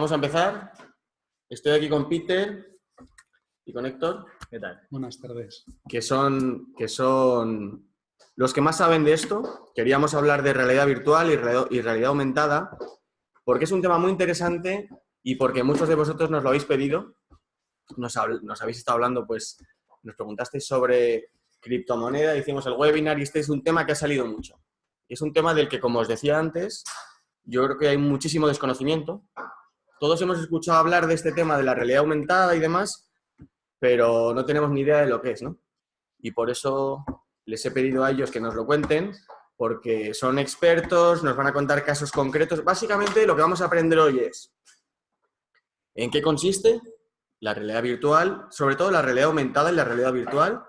Vamos a empezar. Estoy aquí con Peter y con Héctor. ¿Qué tal? Buenas tardes. Que son los que más saben de esto. Queríamos hablar de realidad virtual y realidad aumentada, porque es un tema muy interesante y porque muchos de vosotros nos lo habéis pedido. Nos habéis estado hablando, pues, nos preguntasteis sobre criptomoneda, hicimos el webinar y este es un tema que ha salido mucho. Y es un tema del que, como os decía antes, yo creo que hay muchísimo desconocimiento. Todos hemos escuchado hablar de este tema de la realidad aumentada y demás, pero no tenemos ni idea de lo que es, ¿no? Y por eso les he pedido a ellos que nos lo cuenten, porque son expertos, nos van a contar casos concretos. Básicamente lo que vamos a aprender hoy es en qué consiste la realidad virtual, sobre todo la realidad aumentada y la realidad virtual,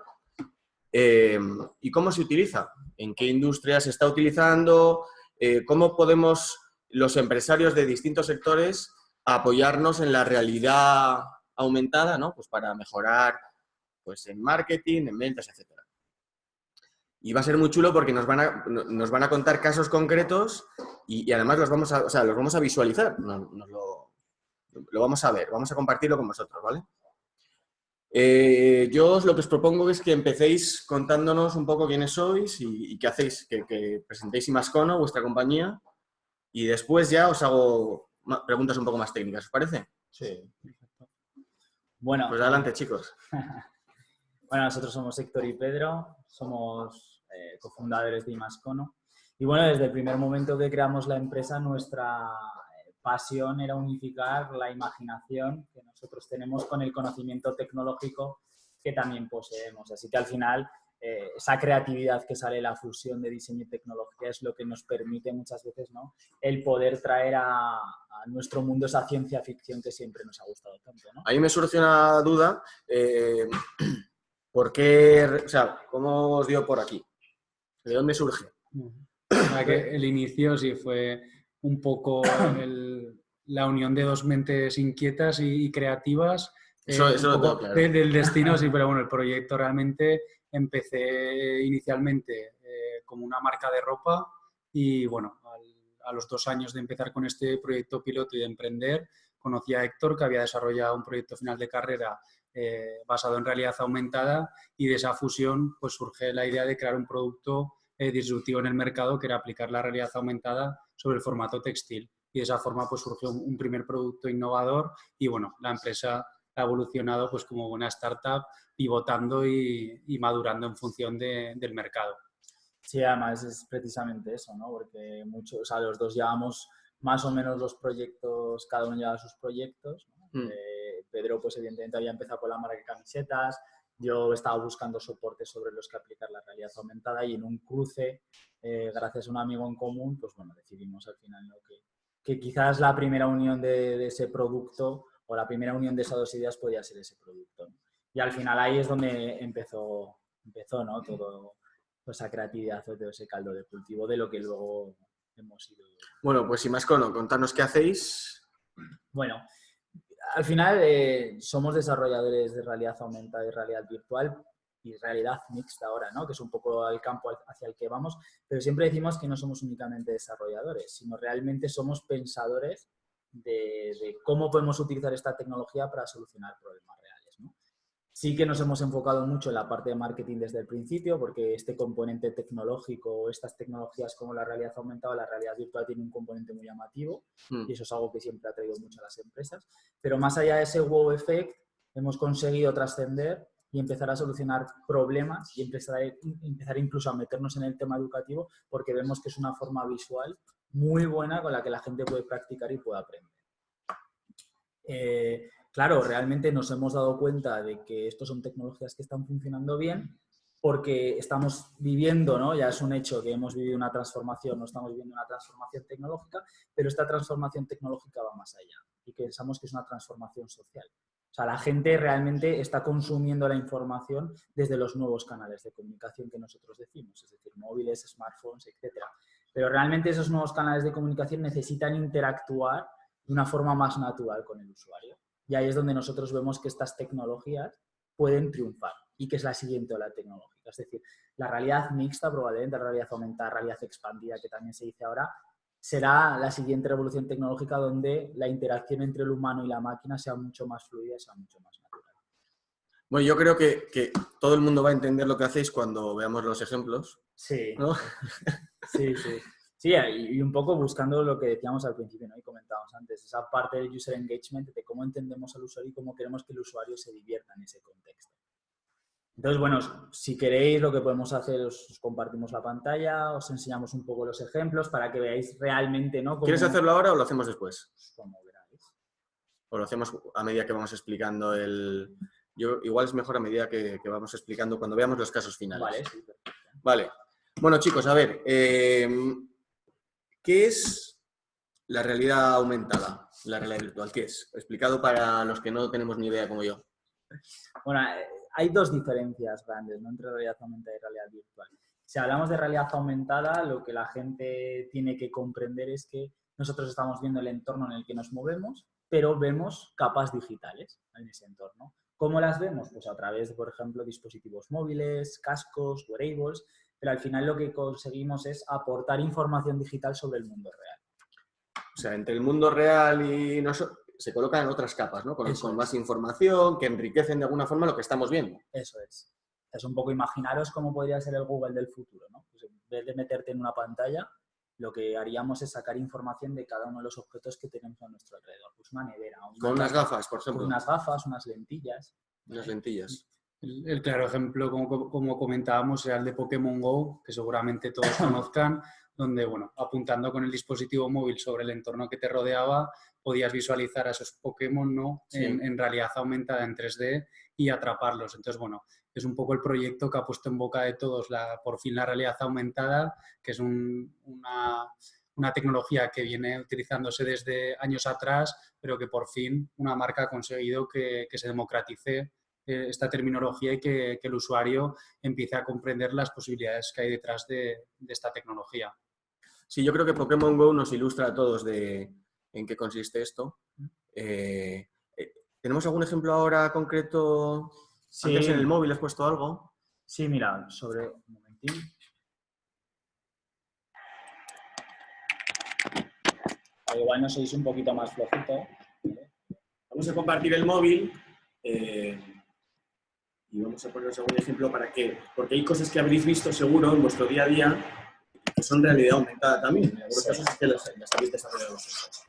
y cómo se utiliza, en qué industria se está utilizando, cómo podemos los empresarios de distintos sectores apoyarnos en la realidad aumentada, ¿no? Pues para mejorar, pues, en marketing, en ventas, etc. Y va a ser muy chulo porque nos van a contar casos concretos y además los vamos a visualizar, lo vamos a ver, vamos a compartirlo con vosotros, ¿vale? Yo lo que os propongo es que empecéis contándonos un poco quiénes sois y qué hacéis, que presentéis Imascono, vuestra compañía, y después ya os hago preguntas un poco más técnicas, ¿os parece? Sí. Bueno, pues adelante, chicos. Bueno, nosotros somos Héctor y Pedro, somos cofundadores de Imascono. Y bueno, desde el primer momento que creamos la empresa, nuestra pasión era unificar la imaginación que nosotros tenemos con el conocimiento tecnológico que también poseemos. Así que al final, esa creatividad que sale de la fusión de diseño y tecnología es lo que nos permite muchas veces, ¿no?, el poder traer a nuestro mundo esa ciencia ficción que siempre nos ha gustado tanto, ¿no? Ahí me surge una duda. ¿Por qué? O sea, ¿cómo os dio por aquí? ¿De dónde surge? Que el inicio sí fue un poco la unión de dos mentes inquietas y creativas. Eso un lo poco tengo claro. del destino, sí, pero bueno, el proyecto realmente empecé inicialmente como una marca de ropa y bueno, a los 2 años de empezar con este proyecto piloto y de emprender, conocí a Héctor, que había desarrollado un proyecto final de carrera basado en realidad aumentada, y de esa fusión pues surge la idea de crear un producto disruptivo en el mercado, que era aplicar la realidad aumentada sobre el formato textil. Y de esa forma pues surgió un primer producto innovador y bueno, la empresa ha evolucionado pues como una startup, pivotando y madurando en función del mercado. Sí, además es precisamente eso, ¿no? Porque los dos llevamos más o menos los proyectos, cada uno lleva sus proyectos, ¿no? Pedro, pues evidentemente había empezado con la marca de camisetas, yo estaba buscando soportes sobre los que aplicar la realidad aumentada y en un cruce, gracias a un amigo en común, pues bueno, decidimos al final, ¿no?, que quizás la primera unión de ese producto o la primera unión de esas dos ideas podía ser ese producto, ¿no? Y al final ahí es donde empezó, ¿no?, todo, esa creatividad, todo ese caldo de cultivo de lo que luego hemos ido. Bueno, pues Imascono, contanos qué hacéis. Bueno, al final somos desarrolladores de realidad aumentada y realidad virtual y realidad mixta ahora, ¿no?, que es un poco el campo hacia el que vamos, pero siempre decimos que no somos únicamente desarrolladores, sino realmente somos pensadores de cómo podemos utilizar esta tecnología para solucionar problemas reales, ¿no? Sí que nos hemos enfocado mucho en la parte de marketing desde el principio, porque este componente tecnológico, estas tecnologías como la realidad aumentada, la realidad virtual, tiene un componente muy llamativo y eso es algo que siempre ha traído mucho a las empresas. Pero más allá de ese wow effect, hemos conseguido trascender y empezar a solucionar problemas y empezar incluso a meternos en el tema educativo, porque vemos que es una forma visual muy buena con la que la gente puede practicar y puede aprender. Claro, realmente nos hemos dado cuenta de que estos son tecnologías que están funcionando bien porque estamos viviendo, ¿no?, ya es un hecho que hemos vivido una transformación, no estamos viviendo una transformación tecnológica, pero esta transformación tecnológica va más allá y pensamos que es una transformación social. O sea, la gente realmente está consumiendo la información desde los nuevos canales de comunicación que nosotros decimos, es decir, móviles, smartphones, etc. Pero realmente esos nuevos canales de comunicación necesitan interactuar de una forma más natural con el usuario. Y ahí es donde nosotros vemos que estas tecnologías pueden triunfar y que es la siguiente ola tecnológica. Es decir, la realidad mixta, probablemente la realidad aumentada, realidad expandida, que también se dice ahora, será la siguiente revolución tecnológica donde la interacción entre el humano y la máquina sea mucho más fluida y sea mucho más natural. Bueno, yo creo que todo el mundo va a entender lo que hacéis cuando veamos los ejemplos, Sí, ¿no? sí, sí. Sí, y un poco buscando lo que decíamos al principio, ¿no? Y comentábamos antes, esa parte del user engagement, de cómo entendemos al usuario y cómo queremos que el usuario se divierta en ese contexto. Entonces, bueno, si queréis, lo que podemos hacer es os compartimos la pantalla, os enseñamos un poco los ejemplos para que veáis realmente, ¿no? ¿Quieres hacerlo ahora o lo hacemos después? Como veráis. O lo hacemos a medida que vamos explicando el... igual es mejor a medida que vamos explicando cuando veamos los casos finales. Vale, sí, perfecto. Vale. Bueno, chicos, a ver. ¿Qué es la realidad aumentada? La realidad virtual, ¿qué es? Explicado para los que no tenemos ni idea como yo. Bueno, hay dos diferencias grandes, ¿no? Entre realidad aumentada y realidad virtual. Si hablamos de realidad aumentada, lo que la gente tiene que comprender es que nosotros estamos viendo el entorno en el que nos movemos, pero vemos capas digitales en ese entorno. ¿Cómo las vemos? Pues a través de, por ejemplo, dispositivos móviles, cascos, wearables, pero al final lo que conseguimos es aportar información digital sobre el mundo real. O sea, entre el mundo real y nosotros se colocan otras capas, ¿no? Con más información, que enriquecen de alguna forma lo que estamos viendo. Eso es. Es un poco imaginaros cómo podría ser el Google del futuro, ¿no? Pues en vez de meterte en una pantalla, lo que haríamos es sacar información de cada uno de los objetos que tenemos a nuestro alrededor. Pues una nevera. Con unas gafas, por ejemplo. Con unas gafas, unas lentillas. Unas lentillas. El claro ejemplo, como comentábamos, era el de Pokémon Go, que seguramente todos conozcan, donde, bueno, apuntando con el dispositivo móvil sobre el entorno que te rodeaba, podías visualizar a esos Pokémon, ¿no? Sí. En realidad aumentada en 3D y atraparlos. Entonces, bueno, es un poco el proyecto que ha puesto en boca de todos por fin la realidad aumentada, que es una tecnología que viene utilizándose desde años atrás, pero que por fin una marca ha conseguido que se democratice esta terminología y que el usuario empiece a comprender las posibilidades que hay detrás de esta tecnología. Sí, yo creo que Pokémon Go nos ilustra a todos de en qué consiste esto. ¿Tenemos algún ejemplo ahora concreto? Sí. Antes en el móvil has puesto algo. Sí, mira, sobre... Un momentín. Igual no sois un poquito más flojito. Vamos a compartir el móvil y vamos a poneros algún ejemplo para que... Porque hay cosas que habréis visto seguro en vuestro día a día que son realidad aumentada también. En algunos casos es que las habéis desarrollado vosotros.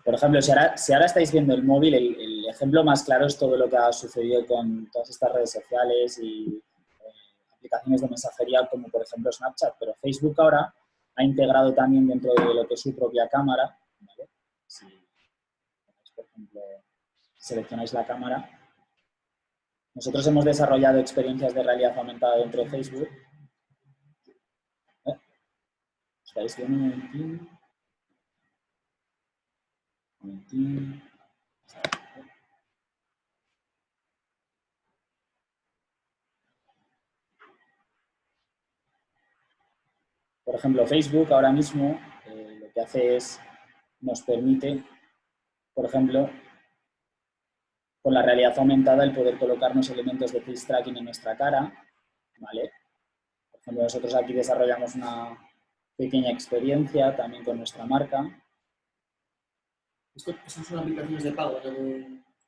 Por ejemplo, si ahora estáis viendo el móvil, el ejemplo más claro es todo lo que ha sucedido con todas estas redes sociales y aplicaciones de mensajería como por ejemplo Snapchat, pero Facebook ahora ha integrado también dentro de lo que es su propia cámara, ¿vale? Si, por ejemplo, seleccionáis la cámara. Nosotros hemos desarrollado experiencias de realidad aumentada dentro de Facebook. ¿Estáis viendo un momentín? Por ejemplo, Facebook ahora mismo lo que hace es, nos permite, por ejemplo, con la realidad aumentada, el poder colocarnos elementos de face tracking en nuestra cara, ¿vale? Por ejemplo, nosotros aquí desarrollamos una pequeña experiencia también con nuestra marca. ¿Estas son aplicaciones de pago?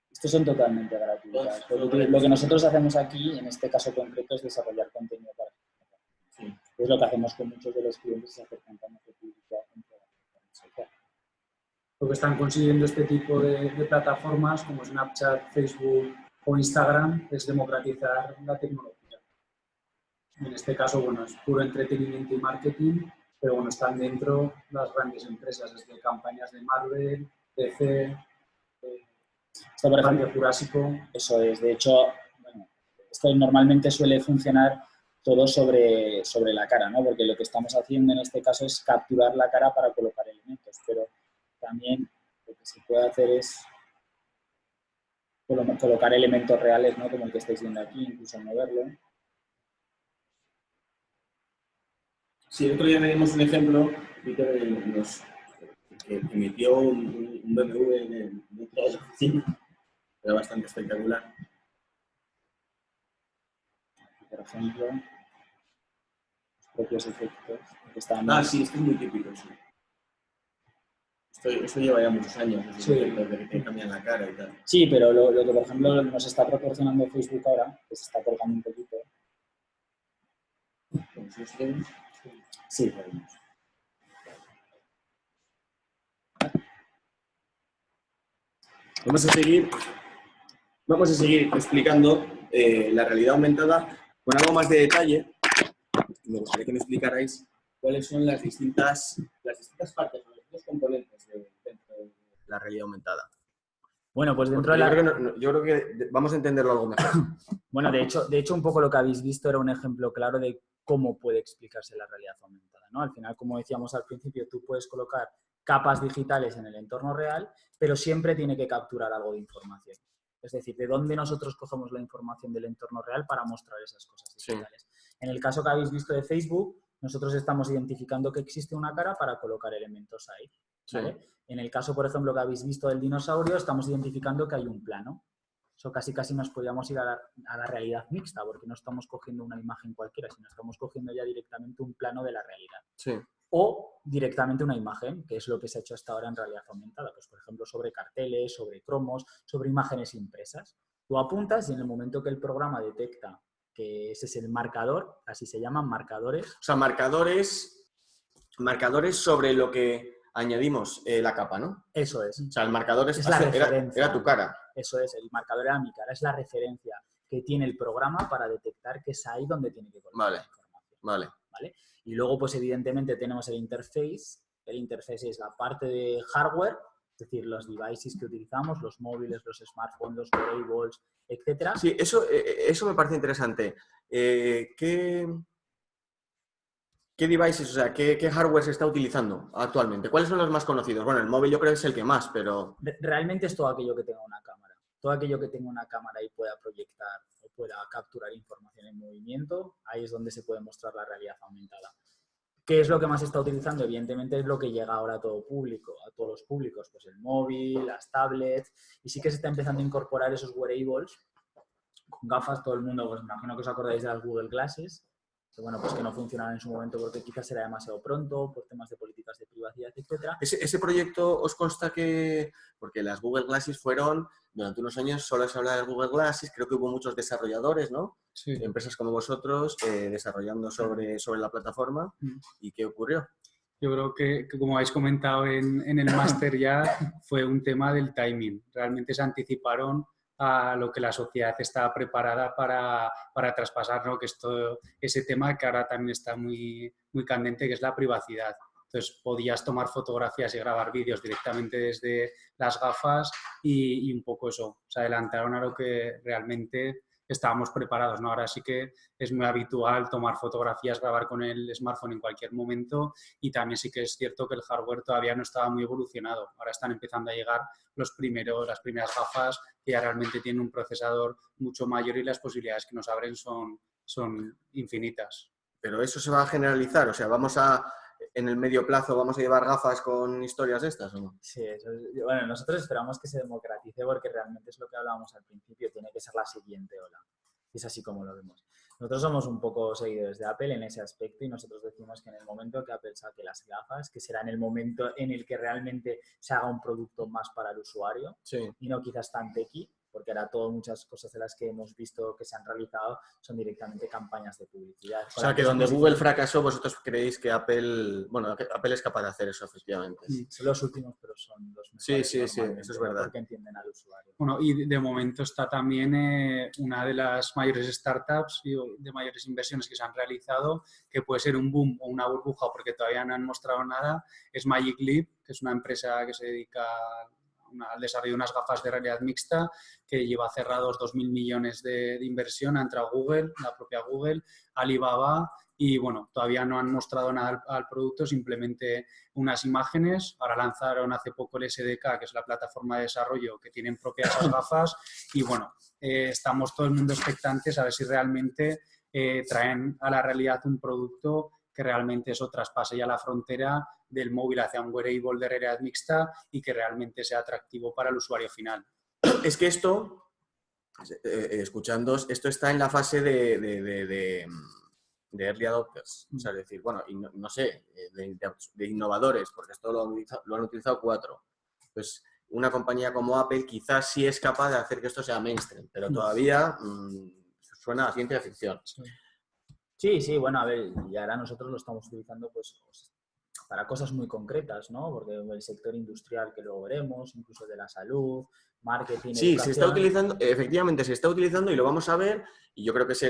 Estos son totalmente gratuitas. Lo que nosotros hacemos aquí, en este caso concreto, es desarrollar contenido para Sí. Es lo que hacemos con muchos de los clientes y hacer campañas de publicidad dentro de la red social. Lo que están consiguiendo este tipo de plataformas como Snapchat, Facebook o Instagram es democratizar la tecnología. En este caso, bueno, es puro entretenimiento y marketing, pero bueno, están dentro las grandes empresas, desde campañas de Marvel, DC, Esto, por ejemplo, Parque Jurásico. eso es. De hecho, bueno, esto normalmente suele funcionar todo sobre la cara, ¿no? Porque lo que estamos haciendo en este caso es capturar la cara para colocar elementos, pero también lo que se puede hacer es colocar elementos reales, ¿no? Como el que estáis viendo aquí, incluso moverlo. Sí, el otro día veíamos un ejemplo que emitió un BMW en dentro de la oficina. Era bastante espectacular. por ejemplo, los propios efectos que están... Ah, sí, esto es muy típico, sí. Eso lleva ya muchos años, esos Sí. efectos de que te cambian la cara y tal. Sí, pero lo que, por ejemplo, nos está proporcionando Facebook ahora, que se está colgando un poquito. Sí, podemos. Vamos a seguir explicando la realidad aumentada con algo más de detalle. Me gustaría que me explicarais cuáles son las distintas partes, los distintos componentes dentro de la realidad aumentada. Bueno, pues dentro Porque de la... yo creo que vamos a entenderlo algo mejor. Bueno, de hecho, un poco lo que habéis visto era un ejemplo claro de cómo puede explicarse la realidad aumentada, ¿no? Al final, como decíamos al principio, tú puedes colocar capas digitales en el entorno real, pero siempre tiene que capturar algo de información. Es decir, de dónde nosotros cogemos la información del entorno real para mostrar esas cosas digitales. Sí. En el caso que habéis visto de Facebook, nosotros estamos identificando que existe una cara para colocar elementos ahí, ¿vale? Sí. En el caso, por ejemplo, que habéis visto del dinosaurio, estamos identificando que hay un plano. Eso casi nos podríamos ir a la realidad mixta, porque no estamos cogiendo una imagen cualquiera, sino estamos cogiendo ya directamente un plano de la realidad. Sí. O directamente una imagen, que es lo que se ha hecho hasta ahora en realidad aumentada. Pues, por ejemplo, sobre carteles, sobre cromos, sobre imágenes impresas. Tú apuntas y en el momento que el programa detecta que ese es el marcador, así se llaman marcadores. O sea, marcadores sobre lo que añadimos la capa, ¿no? Eso es. O sea, el marcador es la referencia. Era tu cara. Eso es, el marcador era mi cara, es la referencia que tiene el programa para detectar que es ahí donde tiene que colocar la información. ¿Vale? Y luego, pues evidentemente tenemos el interface. El interface es la parte de hardware, es decir, los devices que utilizamos, los móviles, los smartphones, los wearables, etc. Sí, eso me parece interesante. ¿Qué devices, o sea, qué hardware se está utilizando actualmente? ¿Cuáles son los más conocidos? Bueno, el móvil yo creo que es el que más, pero... Realmente es todo aquello que tenga una cámara. Todo aquello que tenga una cámara y pueda proyectar o pueda capturar información en movimiento, ahí es donde se puede mostrar la realidad aumentada. ¿Qué es lo que más se está utilizando? Evidentemente es lo que llega ahora a todo público, a todos los públicos, pues el móvil, las tablets, y sí que se está empezando a incorporar esos wearables con gafas. Todo el mundo, pues imagino que os acordáis de las Google Glasses, que bueno, pues que no funcionaban en su momento porque quizás era demasiado pronto, por temas de políticas de privacidad, etc. ¿Ese proyecto os consta que...? Porque las Google Glasses fueron, durante unos años solo se hablaba de Google Glasses, creo que hubo muchos desarrolladores, ¿no? Sí. Empresas como vosotros desarrollando sobre la plataforma. ¿Y qué ocurrió? Yo creo que como habéis comentado en el máster ya, fue un tema del timing. Realmente se anticiparon a lo que la sociedad estaba preparada para traspasar, ¿no? Que ese tema que ahora también está muy, muy candente, que es la privacidad. Entonces podías tomar fotografías y grabar vídeos directamente desde las gafas y un poco eso, se adelantaron a lo que realmente estábamos preparados, ¿no? Ahora sí que es muy habitual tomar fotografías, grabar con el smartphone en cualquier momento, y también sí que es cierto que el hardware todavía no estaba muy evolucionado. Ahora están empezando a llegar las primeras gafas que ya realmente tienen un procesador mucho mayor y las posibilidades que nos abren son infinitas. Pero eso se va a generalizar, o sea, en el medio plazo vamos a llevar gafas con historias estas, ¿o no? Sí, bueno, nosotros esperamos que se democratice porque realmente es lo que hablábamos al principio, tiene que ser la siguiente ola. Es así como lo vemos. Nosotros somos un poco seguidores de Apple en ese aspecto, y nosotros decimos que en el momento que Apple saque las gafas, que será en el momento en el que realmente se haga un producto más para el usuario, sí, y no quizás tan techy, porque ahora muchas cosas de las que hemos visto que se han realizado son directamente campañas de publicidad. O sea, que donde Google fracasó, vosotros creéis que Apple es capaz de hacer eso, efectivamente. Son los últimos, pero son los mejores. Sí, eso es verdad. Porque entienden al usuario. Bueno, y de momento está también una de las mayores startups y de mayores inversiones que se han realizado, que puede ser un boom o una burbuja porque todavía no han mostrado nada, es Magic Leap, que es una empresa que se dedica al desarrollo de unas gafas de realidad mixta, que lleva cerrados 2.000 millones de inversión. Ha entrado Google, la propia Google, Alibaba, y bueno, todavía no han mostrado nada al producto, simplemente unas imágenes. Ahora lanzaron hace poco el SDK, que es la plataforma de desarrollo que tienen propias esas gafas, y bueno, estamos todo el mundo expectantes a ver si realmente traen a la realidad un producto que realmente eso traspase ya la frontera del móvil hacia un wearable de realidad mixta y que realmente sea atractivo para el usuario final. Es que esto escuchándoos, esto está en la fase de early adopters, o sea, es decir, bueno, y no sé, de innovadores, porque esto lo han utilizado 4. Pues una compañía como Apple quizás sí es capaz de hacer que esto sea mainstream, pero todavía suena a ciencia ficción. Sí, sí, bueno, a ver, y ahora nosotros lo estamos utilizando pues para cosas muy concretas, ¿no? Porque el sector industrial que luego veremos, incluso de la salud, marketing, Sí, educación... se está utilizando, efectivamente se está utilizando y lo vamos a ver, y yo creo que es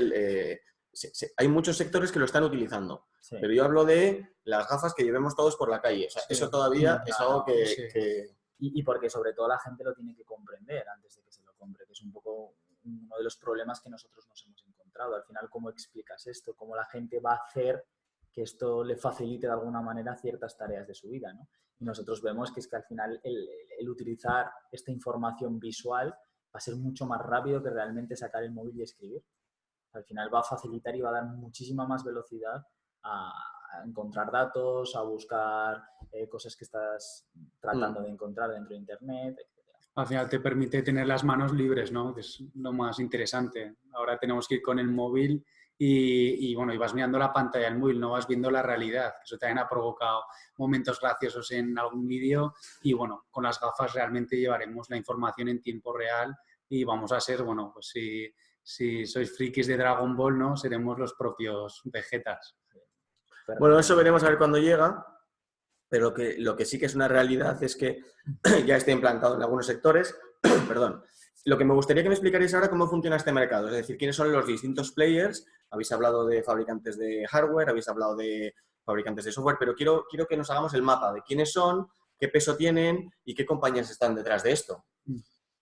hay muchos sectores que lo están utilizando, Sí. pero yo hablo de las gafas que llevemos todos por la calle, o sea, Sí. eso todavía es algo que... Sí. Y porque sobre todo la gente lo tiene que comprender antes de que se lo compre, que es un poco uno de los problemas que nosotros nos hemos encontrado. Al final, ¿cómo explicas esto? ¿Cómo la gente va a hacer que esto le facilite de alguna manera ciertas tareas de su vida, ¿no? Y nosotros vemos que es que al final el utilizar esta información visual va a ser mucho más rápido que realmente sacar el móvil y escribir. Al final va a facilitar y va a dar muchísima más velocidad a encontrar datos, a buscar cosas que estás tratando de encontrar dentro de Internet, etc. Al final te permite tener las manos libres, ¿no? Que es lo más interesante. Ahora tenemos que ir con el móvil y bueno, y vas mirando la pantalla del móvil, no vas viendo la realidad. Eso también ha provocado momentos graciosos en algún vídeo y bueno, con las gafas realmente llevaremos la información en tiempo real y vamos a ser, bueno, pues si sois frikis de Dragon Ball, ¿no? Seremos los propios Vegetas. Bueno, eso veremos a ver cuándo llega, pero lo que sí que es una realidad es que ya está implantado en algunos sectores. Perdón. Lo que me gustaría que me explicarais ahora cómo funciona este mercado, es decir, quiénes son los distintos players. Habéis hablado de fabricantes de hardware, habéis hablado de fabricantes de software, pero quiero que nos hagamos el mapa de quiénes son, qué peso tienen y qué compañías están detrás de esto.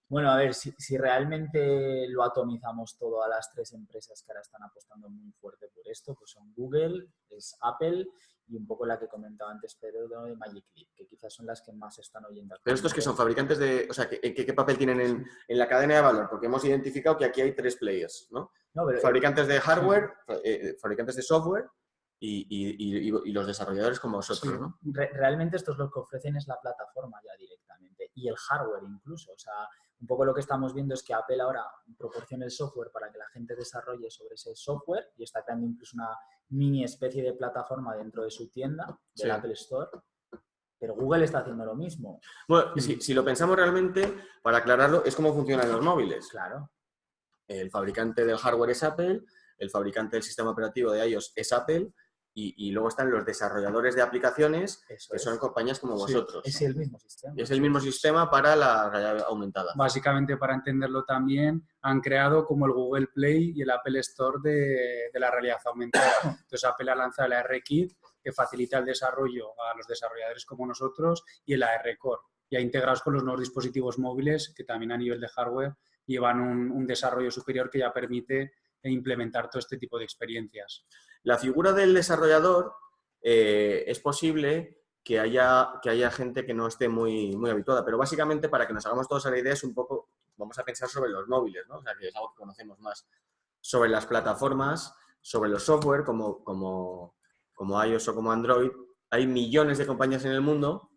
Bueno, a ver, si realmente lo atomizamos todo a las 3 empresas que ahora están apostando muy fuerte por esto, pues son Google, es Apple y un poco la que comentaba antes Pedro de Magic Leap, que quizás son las que más se están oyendo. Pero estos que son fabricantes de... O sea, ¿qué papel tienen en la cadena de valor? Porque hemos identificado que aquí hay 3 players, ¿no? Fabricantes de hardware, fabricantes de software y los desarrolladores como vosotros, ¿no? Realmente esto es lo que ofrecen es la plataforma ya directamente y el hardware incluso. O sea, un poco lo que estamos viendo es que Apple ahora proporciona el software para que la gente desarrolle sobre ese software y está creando incluso una mini especie de plataforma dentro de su tienda, del Apple Store. Pero Google está haciendo lo mismo. Bueno, si lo pensamos realmente, para aclararlo, es cómo funcionan los móviles. Claro. El fabricante del hardware es Apple, el fabricante del sistema operativo de iOS es Apple y luego están los desarrolladores de aplicaciones, que son compañías como vosotros. Es el mismo sistema. Es el mismo sistema para la realidad aumentada. Básicamente, para entenderlo también, han creado como el Google Play y el Apple Store de la realidad aumentada. Entonces, Apple ha lanzado el AR-Kit, que facilita el desarrollo a los desarrolladores como nosotros, y el AR-Core, ya integrados con los nuevos dispositivos móviles, que también a nivel de hardware llevan un desarrollo superior que ya permite implementar todo este tipo de experiencias. La figura del desarrollador es posible que haya gente que no esté muy habituada, pero básicamente para que nos hagamos todos a la idea es un poco, vamos a pensar sobre los móviles, ¿no? O sea, que es algo que conocemos más, sobre las plataformas, sobre los software como iOS o como Android. Hay millones de compañías en el mundo,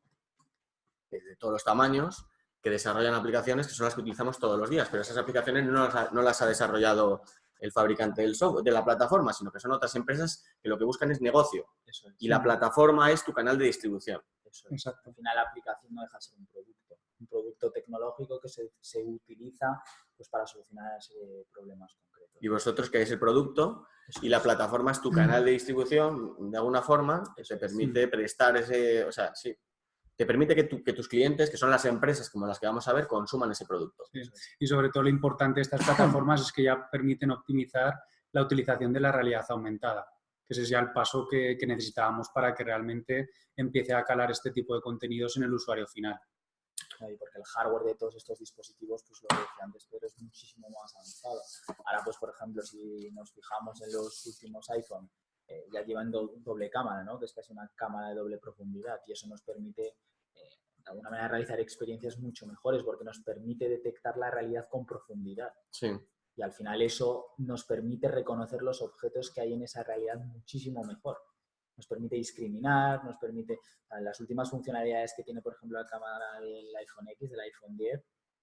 de todos los tamaños, que desarrollan aplicaciones que son las que utilizamos todos los días, pero esas aplicaciones no las ha desarrollado el fabricante del software, de la plataforma, sino que son otras empresas que lo que buscan es negocio. Eso es. Y la plataforma es tu canal de distribución. Eso es. Exacto. Al final la aplicación no deja de ser un producto tecnológico que se utiliza pues, para solucionar una serie de problemas concretos. Y vosotros queréis el producto y la plataforma es tu canal de distribución, de alguna forma, que te permite prestar ese... O sea, sí, te permite que tus clientes, que son las empresas como las que vamos a ver, consuman ese producto. Sí. Y sobre todo lo importante de estas plataformas es que ya permiten optimizar la utilización de la realidad aumentada, que ese es ya el paso que necesitábamos para que realmente empiece a calar este tipo de contenidos en el usuario final. Porque el hardware de todos estos dispositivos, pues lo que decía antes, pero es muchísimo más avanzado. Ahora, pues por ejemplo, si nos fijamos en los últimos iPhone, ya llevan doble cámara, ¿no? Que es casi una cámara de doble profundidad y eso nos permite de alguna manera realizar experiencias mucho mejores porque nos permite detectar la realidad con profundidad. Sí. Y al final eso nos permite reconocer los objetos que hay en esa realidad muchísimo mejor. Nos permite discriminar, nos permite... Las últimas funcionalidades que tiene, por ejemplo, la cámara del iPhone X, del iPhone 10,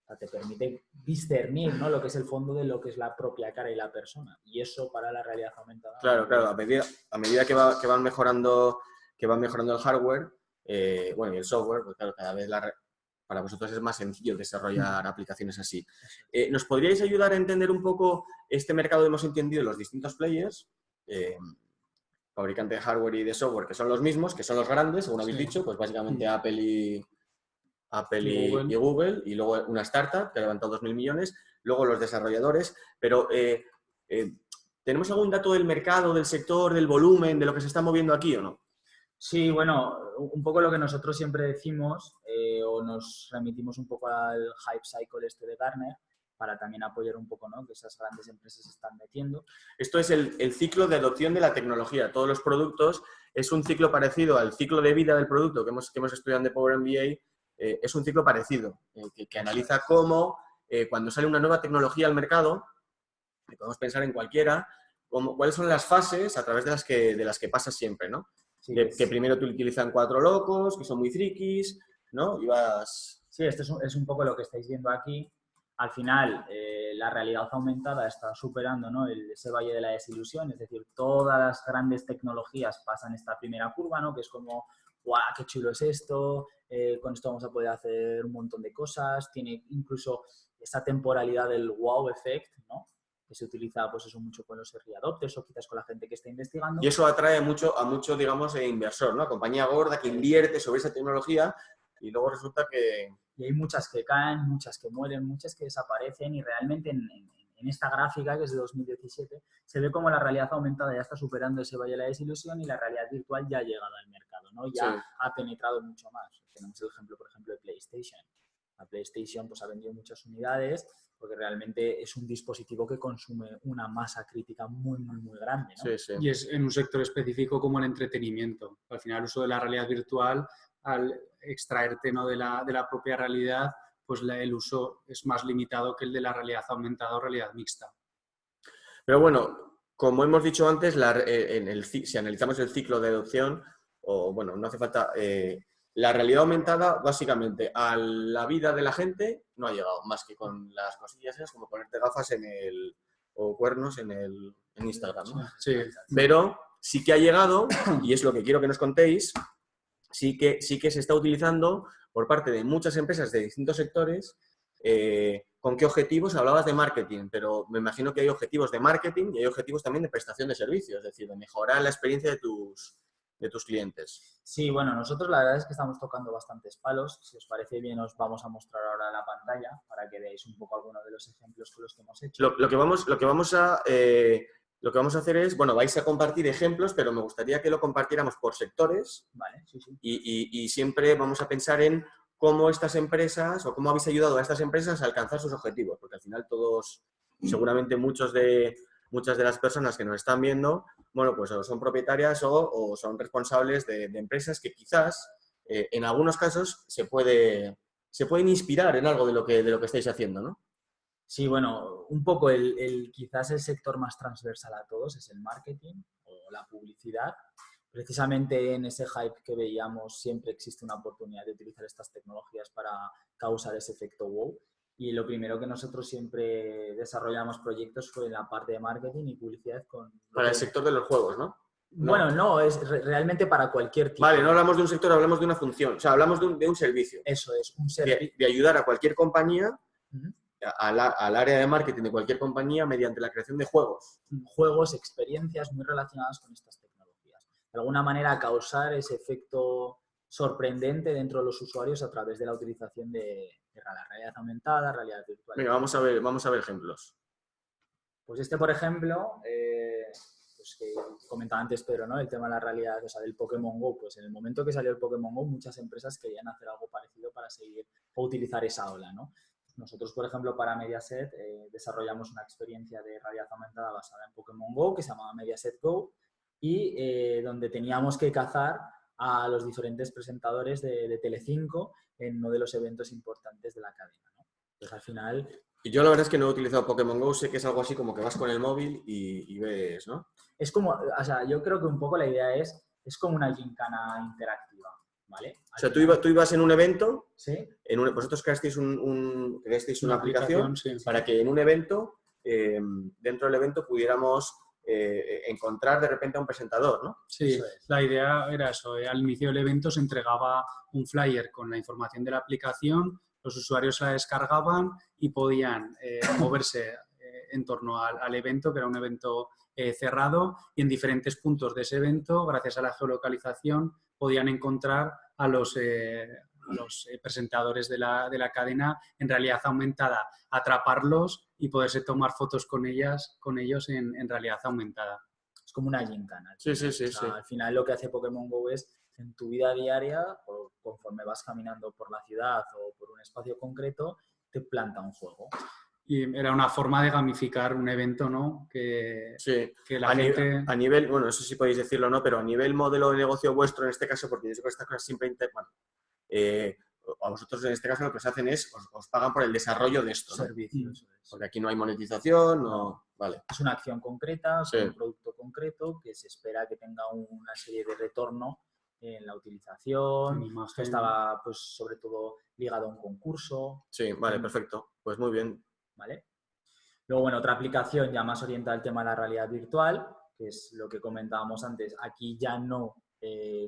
sea, te permite discernir, ¿no? Lo que es el fondo de lo que es la propia cara y la persona. Y eso para la realidad aumentada. Claro, claro. A medida que van mejorando el hardware, bueno, y el software, pues claro, cada vez para vosotros es más sencillo desarrollar aplicaciones así. ¿Nos podríais ayudar a entender un poco este mercado? Hemos entendido los distintos players, fabricante de hardware y de software, que son los mismos, que son los grandes, según habéis dicho, pues básicamente Apple y Google, y luego una startup que ha levantado 2.000 millones, luego los desarrolladores, pero ¿tenemos algún dato del mercado, del sector, del volumen, de lo que se está moviendo aquí o no? Sí, bueno, un poco lo que nosotros siempre decimos, o nos remitimos un poco al hype cycle de Gartner, para también apoyar un poco, ¿no?, que esas grandes empresas se están metiendo. Esto es el ciclo de adopción de la tecnología. Todos los productos es un ciclo parecido al ciclo de vida del producto que hemos estudiado en Power MBA. Es un ciclo parecido, que analiza cómo cuando sale una nueva tecnología al mercado, que podemos pensar en cualquiera, cuáles son las fases a través de las que pasa siempre, ¿no? Sí, que primero te utilizan 4 locos, que son muy frikis, ¿no? Sí, esto es un poco lo que estáis viendo aquí. Al final, la realidad aumentada está superando, ¿no?, ese valle de la desilusión, es decir, todas las grandes tecnologías pasan esta primera curva, ¿no?, que es como, ¡guau, qué chulo es esto! Con esto vamos a poder hacer un montón de cosas. Tiene incluso esa temporalidad del wow effect, ¿no?, que se utiliza, pues eso, mucho con los early adopters o quizás con la gente que está investigando. Y eso atrae a mucho, digamos, inversor, ¿no? Compañía gorda que invierte sobre esa tecnología y luego resulta que... Y hay muchas que caen, muchas que mueren, muchas que desaparecen y realmente en esta gráfica, que es de 2017, se ve como la realidad aumentada ya está superando ese valle de la desilusión y la realidad virtual ya ha llegado al mercado, ¿no? Ya ha penetrado mucho más. Tenemos el ejemplo, por ejemplo, de PlayStation. La PlayStation pues, ha vendido muchas unidades porque realmente es un dispositivo que consume una masa crítica muy, muy, muy grande, ¿no? Sí, sí. Y es en un sector específico como el entretenimiento. Al final, el uso de la realidad virtual, al extraerte, ¿no?, de la propia realidad, pues el uso es más limitado que el de la realidad aumentada o realidad mixta. Pero bueno, como hemos dicho antes, si analizamos el ciclo de adopción, o bueno, no hace falta... la realidad aumentada, básicamente, a la vida de la gente no ha llegado, más que con las cosillas esas, como ponerte gafas o cuernos en Instagram, ¿no? Sí. Pero sí que ha llegado, y es lo que quiero que nos contéis, sí que se está utilizando por parte de muchas empresas de distintos sectores. ¿Con qué objetivos? Hablabas de marketing, pero me imagino que hay objetivos de marketing y hay objetivos también de prestación de servicios, es decir, de mejorar la experiencia de tus clientes. Sí, bueno, nosotros la verdad es que estamos tocando bastantes palos. Si os parece bien, os vamos a mostrar ahora la pantalla para que veáis un poco algunos de los ejemplos con los que hemos hecho. Lo que vamos a hacer es, bueno, vais a compartir ejemplos, pero me gustaría que lo compartiéramos por sectores. Vale, sí, sí. Y siempre vamos a pensar en cómo estas empresas o cómo habéis ayudado a estas empresas a alcanzar sus objetivos, porque al final todos, seguramente muchas de las personas que nos están viendo, bueno, pues o son propietarias o son responsables de empresas que quizás, en algunos casos, se pueden inspirar en algo de lo que estáis haciendo, ¿no? Sí, bueno, un poco quizás el sector más transversal a todos es el marketing o la publicidad. Precisamente en ese hype que veíamos siempre existe una oportunidad de utilizar estas tecnologías para causar ese efecto wow. Y lo primero que nosotros siempre desarrollamos proyectos fue en la parte de marketing y publicidad Para el sector de los juegos, ¿no? Bueno, no, es realmente para cualquier tipo. Vale, no hablamos de un sector, hablamos de una función. O sea, hablamos de un servicio. Eso es, un servicio. De ayudar a cualquier compañía, al área de marketing de cualquier compañía, mediante la creación de juegos. Juegos, experiencias muy relacionadas con estas tecnologías. De alguna manera causar ese efecto sorprendente dentro de los usuarios a través de la utilización de la realidad aumentada, realidad virtual. Venga, vamos a ver ejemplos. Pues por ejemplo, pues que comentaba antes Pedro, ¿no?, el tema de la realidad, o sea, del Pokémon GO. Pues en el momento que salió el Pokémon GO, muchas empresas querían hacer algo parecido para seguir o utilizar esa ola, ¿no? Nosotros, por ejemplo, para Mediaset desarrollamos una experiencia de realidad aumentada basada en Pokémon GO que se llamaba Mediaset Go y donde teníamos que cazar a los diferentes presentadores de Telecinco en uno de los eventos importantes de la cadena, ¿no? Pues al final... Y yo la verdad es que no he utilizado Pokémon GO, sé que es algo así como que vas con el móvil y ves, ¿no? Es como, o sea, yo creo que un poco la idea es como una gincana interactiva. ¿vale? O sea, tú ibas en un evento, ¿Sí? vosotros creasteis una aplicación sí. para que en un evento, dentro del evento, pudiéramos encontrar de repente a un presentador, ¿no? Sí, Eso es. la idea era eso. Al inicio del evento se entregaba un flyer con la información de la aplicación, los usuarios la descargaban y podían moverse en torno al evento, que era un evento cerrado, y en diferentes puntos de ese evento, gracias a la geolocalización, podían encontrar a los presentadores de la cadena en realidad aumentada, atraparlos y poderse tomar fotos con ellos en realidad aumentada. Es como una gincana. Sí. Al final lo que hace Pokémon GO es, en tu vida diaria, o conforme vas caminando por la ciudad o por un espacio concreto, te planta un juego. Y era una forma de gamificar un evento, ¿no? Que la gente... A nivel, bueno, no sé si podéis decirlo o no, pero a nivel modelo de negocio vuestro, en este caso, porque yo sé que estas cosas siempre a vosotros en este caso lo que os hacen es, os pagan por el desarrollo de esto, ¿no? Servicios. Porque aquí no hay monetización, vale. Es una acción concreta, Sí. un producto concreto que se espera que tenga una serie de retorno en la utilización. Esto estaba, pues, sobre todo ligado a un concurso. Sí, vale, perfecto. Pues muy bien. ¿Vale? Luego, bueno, otra aplicación ya más orientada al tema de la realidad virtual, que es lo que comentábamos antes. Aquí ya no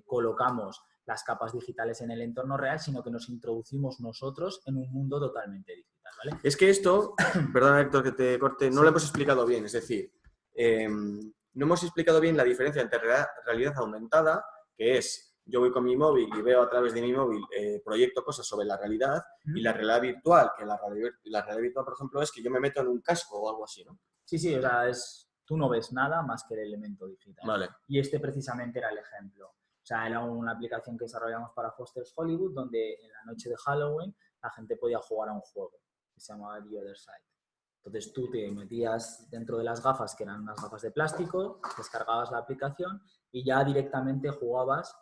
colocamos las capas digitales en el entorno real, sino que nos introducimos nosotros en un mundo totalmente digital, ¿vale? Es que esto, perdona Héctor que te corte, no lo hemos explicado bien, es decir, no hemos explicado bien la diferencia entre realidad aumentada, que es yo voy con mi móvil y veo a través de mi móvil, proyecto cosas sobre la realidad, y la realidad virtual, que la realidad virtual, por ejemplo, es que yo me meto en un casco o algo así, ¿no? Sí, o sea, tú no ves nada más que el elemento digital. Vale. Y este precisamente era el ejemplo. O sea, era una aplicación que desarrollamos para Foster's Hollywood, donde en la noche de Halloween la gente podía jugar a un juego que se llamaba The Other Side. Entonces tú te metías dentro de las gafas, que eran unas gafas de plástico, descargabas la aplicación y ya directamente jugabas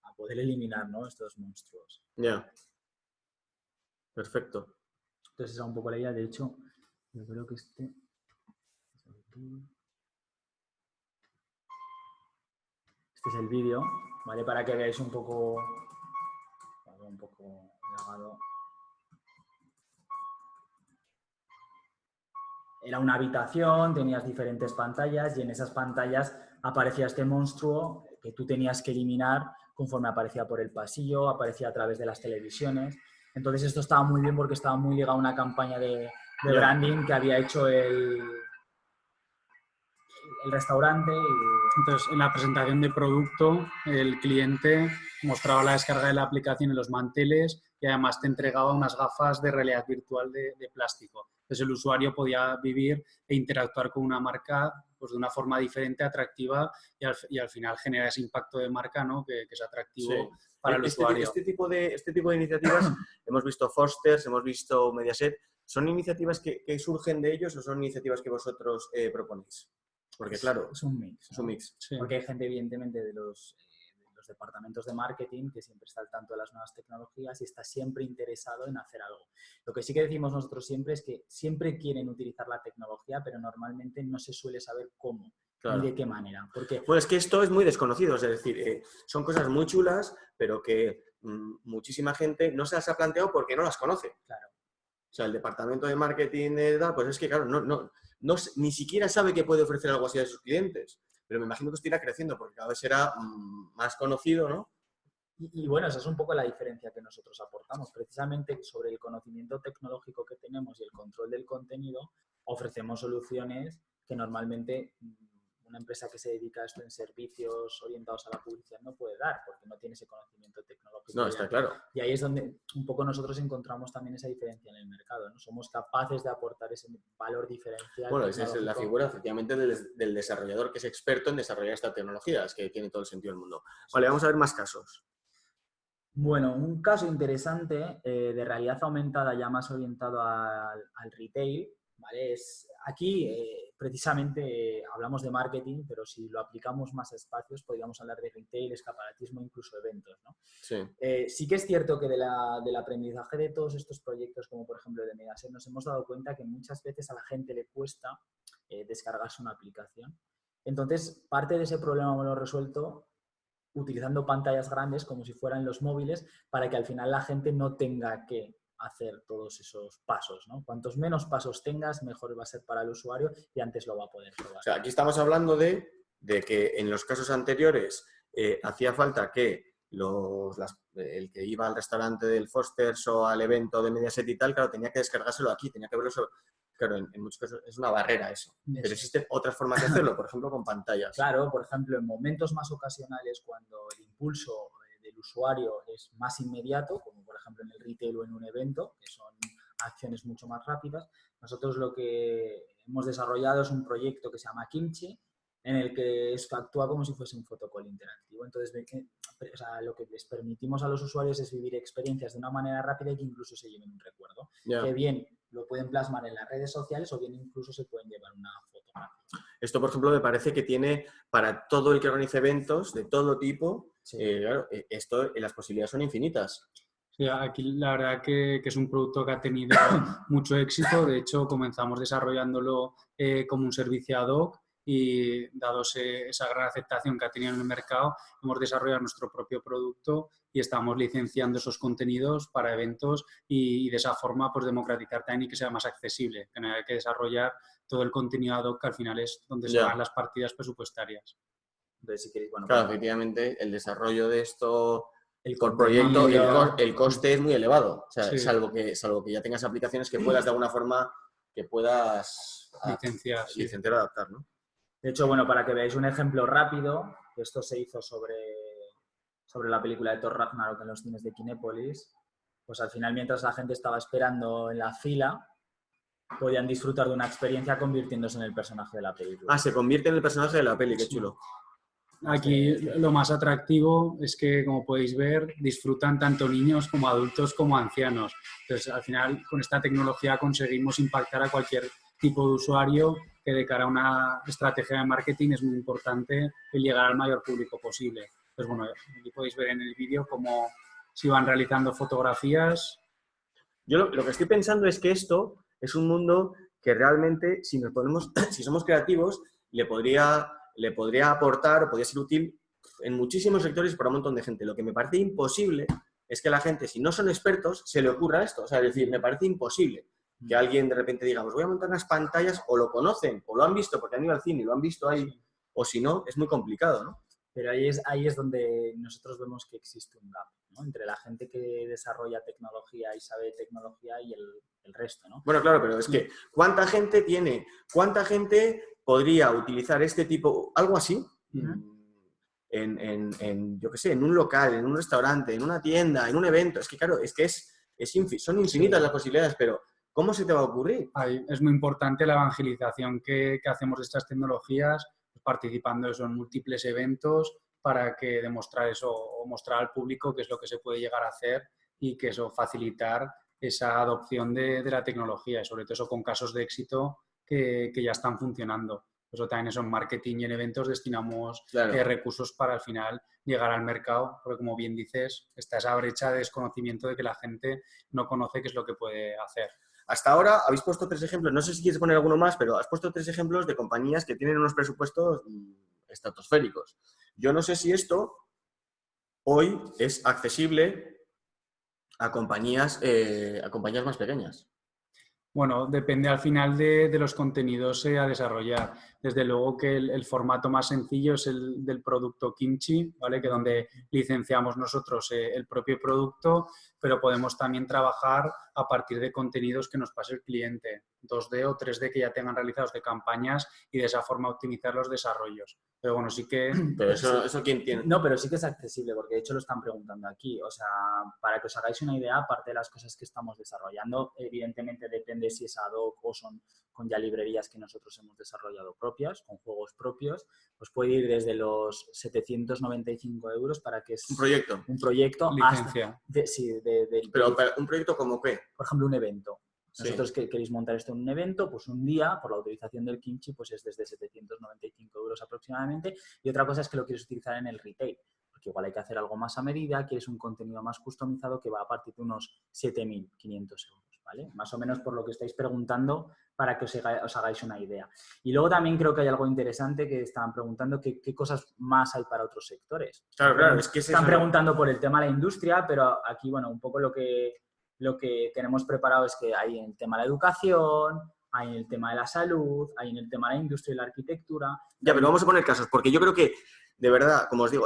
a poder eliminar, ¿no?, estos monstruos. Ya. Perfecto. Entonces esa es un poco la idea. De hecho, yo creo que este es el vídeo, ¿vale? Para que veáis un poco llegado. Era una habitación, tenías diferentes pantallas y en esas pantallas aparecía este monstruo que tú tenías que eliminar conforme aparecía por el pasillo, aparecía a través de las televisiones. Entonces esto estaba muy bien porque estaba muy ligado a una campaña de branding que había hecho el restaurante. Entonces, en la presentación de producto, el cliente mostraba la descarga de la aplicación en los manteles y además te entregaba unas gafas de realidad virtual de plástico. Entonces, el usuario podía vivir e interactuar con una marca pues, de una forma diferente, atractiva y al final genera ese impacto de marca, ¿no?, que es atractivo para el usuario. Este tipo de iniciativas, hemos visto Foster's, hemos visto Mediaset, ¿son iniciativas que surgen de ellos o son iniciativas que vosotros proponéis? Porque claro, es un mix, ¿no? Es un mix. Sí. Porque hay gente, evidentemente, de los departamentos de marketing que siempre está al tanto de las nuevas tecnologías y está siempre interesado en hacer algo. Lo que sí que decimos nosotros siempre es que siempre quieren utilizar la tecnología, pero normalmente no se suele saber cómo ni de qué manera. Porque... Bueno, es que esto es muy desconocido, es decir, son cosas muy chulas, pero que muchísima gente no se las ha planteado porque no las conoce. Claro. O sea, el departamento de marketing pues es que, claro, ni siquiera sabe que puede ofrecer algo así a sus clientes. Pero me imagino que esto irá creciendo porque cada vez será más conocido, ¿no? Y bueno, esa es un poco la diferencia que nosotros aportamos. Precisamente sobre el conocimiento tecnológico que tenemos y el control del contenido, ofrecemos soluciones que normalmente una empresa que se dedica a esto en servicios orientados a la publicidad no puede dar, porque no tiene ese conocimiento tecnológico. No, está claro. Y ahí es donde un poco nosotros encontramos también esa diferencia en el mercado, ¿no? Somos capaces de aportar ese valor diferencial. Bueno, esa es la figura, efectivamente, del desarrollador que es experto en desarrollar esta tecnología, es que tiene todo el sentido del mundo. Vale, vamos a ver más casos. Bueno, un caso interesante de realidad aumentada ya más orientado al retail, ¿vale? Aquí precisamente hablamos de marketing, pero si lo aplicamos más a espacios podríamos hablar de retail, escaparatismo, incluso eventos, ¿no? Sí. Sí que es cierto que del aprendizaje de todos estos proyectos, como por ejemplo de Mediaset, nos hemos dado cuenta que muchas veces a la gente le cuesta descargarse una aplicación. Entonces, parte de ese problema hemos resuelto utilizando pantallas grandes como si fueran los móviles para que al final la gente no tenga que hacer todos esos pasos, ¿no? Cuantos menos pasos tengas, mejor va a ser para el usuario y antes lo va a poder probar. O sea, aquí estamos hablando de que en los casos anteriores hacía falta que el que iba al restaurante del Foster's o al evento de Mediaset y tal, claro, tenía que descargárselo aquí, tenía que verlo sobre... Claro, en muchos casos es una barrera eso. Pero existen otras formas de hacerlo, por ejemplo, con pantallas. Claro, por ejemplo, en momentos más ocasionales, cuando el impulso del usuario es más inmediato, como por ejemplo en el retail o en un evento, que son acciones mucho más rápidas, nosotros lo que hemos desarrollado es un proyecto que se llama Kimchi, en el que actúa como si fuese un fotocall interactivo. Entonces, o sea, lo que les permitimos a los usuarios es vivir experiencias de una manera rápida y que incluso se lleven un recuerdo. Que bien lo pueden plasmar en las redes sociales o bien incluso se pueden llevar una foto rápida. Esto, por ejemplo, me parece que tiene para todo el que organice eventos de todo tipo, Sí. claro, las posibilidades son infinitas. Sí, aquí la verdad que es un producto que ha tenido mucho éxito. De hecho, comenzamos desarrollándolo como un servicio ad hoc y dado esa gran aceptación que ha tenido en el mercado, hemos desarrollado nuestro propio producto y estamos licenciando esos contenidos para eventos y de esa forma pues democratizar también y que sea más accesible. Que no hay que desarrollar todo el contenido ad hoc, que al final es donde se van las partidas presupuestarias. Entonces, si queréis, bueno, claro, pues, efectivamente, el desarrollo de esto por contenido, proyecto, el coste es muy elevado. O sea, Sí. salvo que ya tengas aplicaciones que puedas de alguna forma licenciar o adaptar, ¿no? De hecho, bueno, para que veáis un ejemplo rápido, esto se hizo sobre la película de Thor Ragnarok en los cines de Kinépolis, pues al final, mientras la gente estaba esperando en la fila, podían disfrutar de una experiencia convirtiéndose en el personaje de la película. Ah, se convierte en el personaje de la peli, qué chulo. Aquí lo más atractivo es que, como podéis ver, disfrutan tanto niños como adultos como ancianos. Entonces, al final, con esta tecnología conseguimos impactar a cualquier tipo de usuario, que de cara a una estrategia de marketing es muy importante el llegar al mayor público posible. Pues bueno, aquí podéis ver en el vídeo cómo se van realizando fotografías. Yo lo que estoy pensando es que esto es un mundo que realmente, si somos creativos, le podría aportar, podría ser útil en muchísimos sectores para un montón de gente. Lo que me parece imposible es que la gente, si no son expertos, se le ocurra esto. O sea, es decir, me parece imposible que alguien de repente diga, pues voy a montar unas pantallas, o lo conocen, o lo han visto porque han ido al cine y lo han visto ahí, o si no, es muy complicado, ¿no? Pero ahí es donde nosotros vemos que existe un gap, ¿no? Entre la gente que desarrolla tecnología y sabe de tecnología y el resto, ¿no? Bueno, claro, pero es que ¿cuánta gente podría utilizar este tipo, algo así, yo qué sé, en un local, en un restaurante, en una tienda, en un evento? Es que, claro, son infinitas las posibilidades, pero ¿cómo se te va a ocurrir? Es muy importante la evangelización que hacemos de estas tecnologías, participando en múltiples eventos para que demostrar eso o mostrar al público qué es lo que se puede llegar a hacer y que eso facilitar esa adopción de la tecnología y sobre todo eso con casos de éxito que ya están funcionando. Eso también eso en marketing y en eventos destinamos recursos para al final llegar al mercado, porque como bien dices, está esa brecha de desconocimiento de que la gente no conoce qué es lo que puede hacer. Hasta ahora habéis puesto 3 ejemplos, no sé si quieres poner alguno más, pero has puesto 3 ejemplos de compañías que tienen unos presupuestos estratosféricos. Yo no sé si esto hoy es accesible a compañías más pequeñas. Bueno, depende al final de los contenidos a desarrollar. Desde luego que el formato más sencillo es el del producto Kimchi, ¿vale? Que donde licenciamos nosotros el propio producto, pero podemos también trabajar a partir de contenidos que nos pase el cliente, 2D o 3D que ya tengan realizados de campañas y de esa forma optimizar los desarrollos. Pero bueno, sí que... Pero eso ¿quién tiene? No, pero sí que es accesible, porque de hecho lo están preguntando aquí. O sea, para que os hagáis una idea, aparte de las cosas que estamos desarrollando, evidentemente depende si es ad hoc o son con ya librerías que nosotros hemos desarrollado propias, con juegos propios, pues puede ir desde los 795 euros para que es un proyecto licencia. Pero ¿un proyecto como qué? Por ejemplo, un evento. Nosotros que queréis montar esto en un evento, pues un día, por la utilización del Kimchi, pues es desde 795 euros aproximadamente. Y otra cosa es que lo quieres utilizar en el retail, porque igual hay que hacer algo más a medida, quieres un contenido más customizado que va a partir de unos 7.500 euros. ¿vale? Más o menos por lo que estáis preguntando para que os hagáis una idea. Y luego también creo que hay algo interesante que estaban preguntando, qué cosas más hay para otros sectores. Claro, es que están preguntando por el tema de la industria, pero aquí, bueno, un poco lo que tenemos preparado es que hay el tema de la educación, hay en el tema de la salud, hay en el tema de la industria y la arquitectura. Ya, pero vamos a poner casos, porque yo creo que, de verdad, como os digo,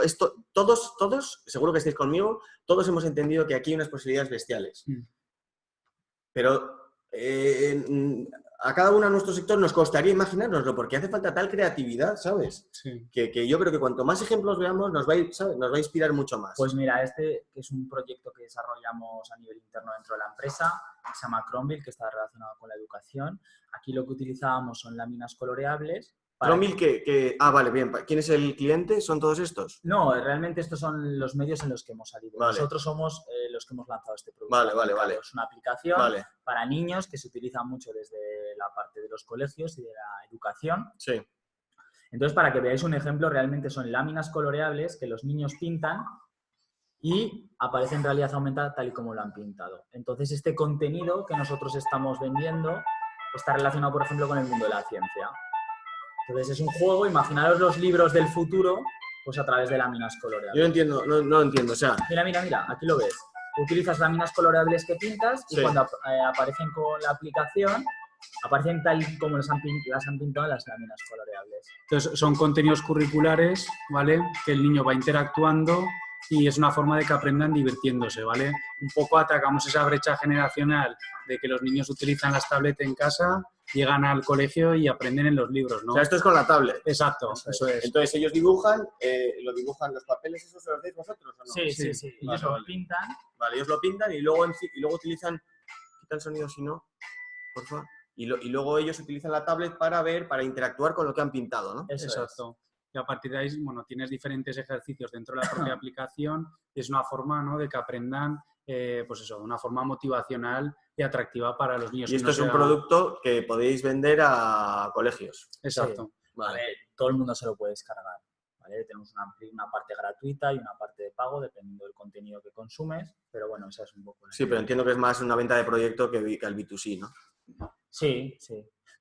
todos, seguro que estáis conmigo, todos hemos entendido que aquí hay unas posibilidades bestiales. Pero a cada uno de nuestro sector nos costaría imaginárnoslo, porque hace falta tal creatividad, ¿sabes? Sí. Que yo creo que cuanto más ejemplos veamos, nos va a inspirar mucho más. Pues mira, este que es un proyecto que desarrollamos a nivel interno dentro de la empresa, que se llama Cromville, que está relacionado con la educación. Aquí lo que utilizábamos son láminas coloreables. Cromville, vale, bien. ¿Quién es el cliente? ¿Son todos estos? No, realmente estos son los medios en los que hemos salido. Vale. Nosotros somos los que hemos lanzado este producto. Vale. Es una aplicación para niños que se utiliza mucho desde la parte de los colegios y de la educación. Sí. Entonces, para que veáis un ejemplo, realmente son láminas coloreables que los niños pintan y aparece en realidad aumentada tal y como lo han pintado. Entonces, este contenido que nosotros estamos vendiendo está relacionado, por ejemplo, con el mundo de la ciencia. Entonces, es un juego, imaginaros los libros del futuro, pues a través de láminas coloreables. Yo no entiendo, o sea... Mira, aquí lo ves. Utilizas láminas coloreables que pintas y cuando aparecen con la aplicación, aparecen tal y como las han pintado las láminas coloreables. Entonces, son contenidos curriculares, ¿vale? Que el niño va interactuando y es una forma de que aprendan divirtiéndose, ¿vale? Un poco atacamos esa brecha generacional de que los niños utilizan las tablets en casa, llegan al colegio y aprenden en los libros, ¿no? O sea, esto es con la tablet. Exacto, eso es. Entonces ellos dibujan, lo dibujan los papeles, ¿eso se los hacéis vosotros o no? Sí. Ellos lo pintan. Vale, ellos lo pintan y luego utilizan... Quita el sonido si no, por favor. Y luego ellos utilizan la tablet para interactuar con lo que han pintado, ¿no? Exacto. Y a partir de ahí, bueno, tienes diferentes ejercicios dentro de la propia aplicación y es una forma, ¿no?, de que aprendan, pues eso, de una forma motivacional y atractiva para los niños. Y esto es un producto que podéis vender a colegios. Exacto. Sí. Vale, todo el mundo se lo puede descargar. ¿Vale? Tenemos una parte gratuita y una parte de pago, dependiendo del contenido que consumes, pero bueno, esa es un poco... Sí, pero entiendo que es más una venta de proyecto que el B2C, ¿no? Sí.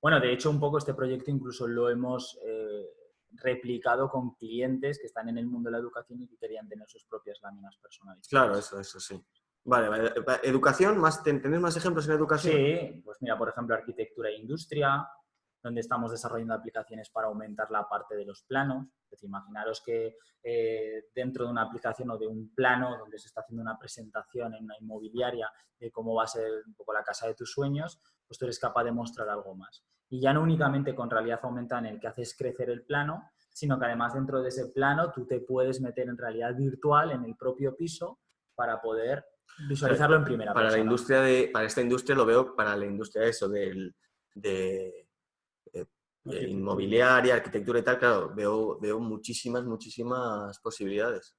Bueno, de hecho, un poco este proyecto incluso lo hemos replicado con clientes que están en el mundo de la educación y que querían tener sus propias láminas personalizadas. Claro, eso sí. Vale. ¿Educación? ¿Tenéis más ejemplos en educación? Sí, pues mira, por ejemplo, arquitectura e industria, donde estamos desarrollando aplicaciones para aumentar la parte de los planos. Es decir, imaginaros que dentro de una aplicación o de un plano donde se está haciendo una presentación en una inmobiliaria de cómo va a ser un poco la casa de tus sueños, pues tú eres capaz de mostrar algo más. Y ya no únicamente con realidad aumentada en el que haces crecer el plano, sino que además dentro de ese plano tú te puedes meter en realidad virtual en el propio piso para poder visualizarlo en primera persona. Para esta industria lo veo para la industria de inmobiliaria, arquitectura y tal, claro, veo muchísimas posibilidades.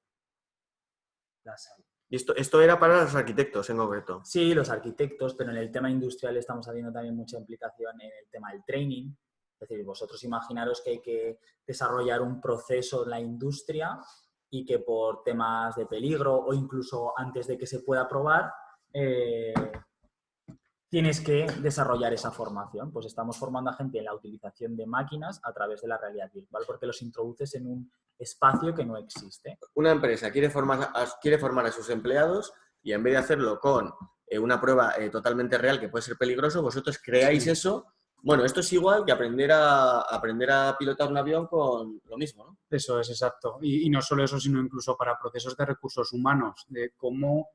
¿Y esto era para los arquitectos en concreto? Sí, los arquitectos, pero en el tema industrial estamos haciendo también mucha implicación en el tema del training. Es decir, vosotros imaginaros que hay que desarrollar un proceso en la industria y que por temas de peligro o incluso antes de que se pueda probar, tienes que desarrollar esa formación. Pues estamos formando a gente en la utilización de máquinas a través de la realidad virtual, porque los introduces en un espacio que no existe. Una empresa quiere formar a sus empleados y en vez de hacerlo con una prueba totalmente real que puede ser peligroso, vosotros creáis eso. Bueno, esto es igual que aprender a pilotar un avión con lo mismo, ¿no? Eso es, exacto. Y no solo eso, sino incluso para procesos de recursos humanos, de cómo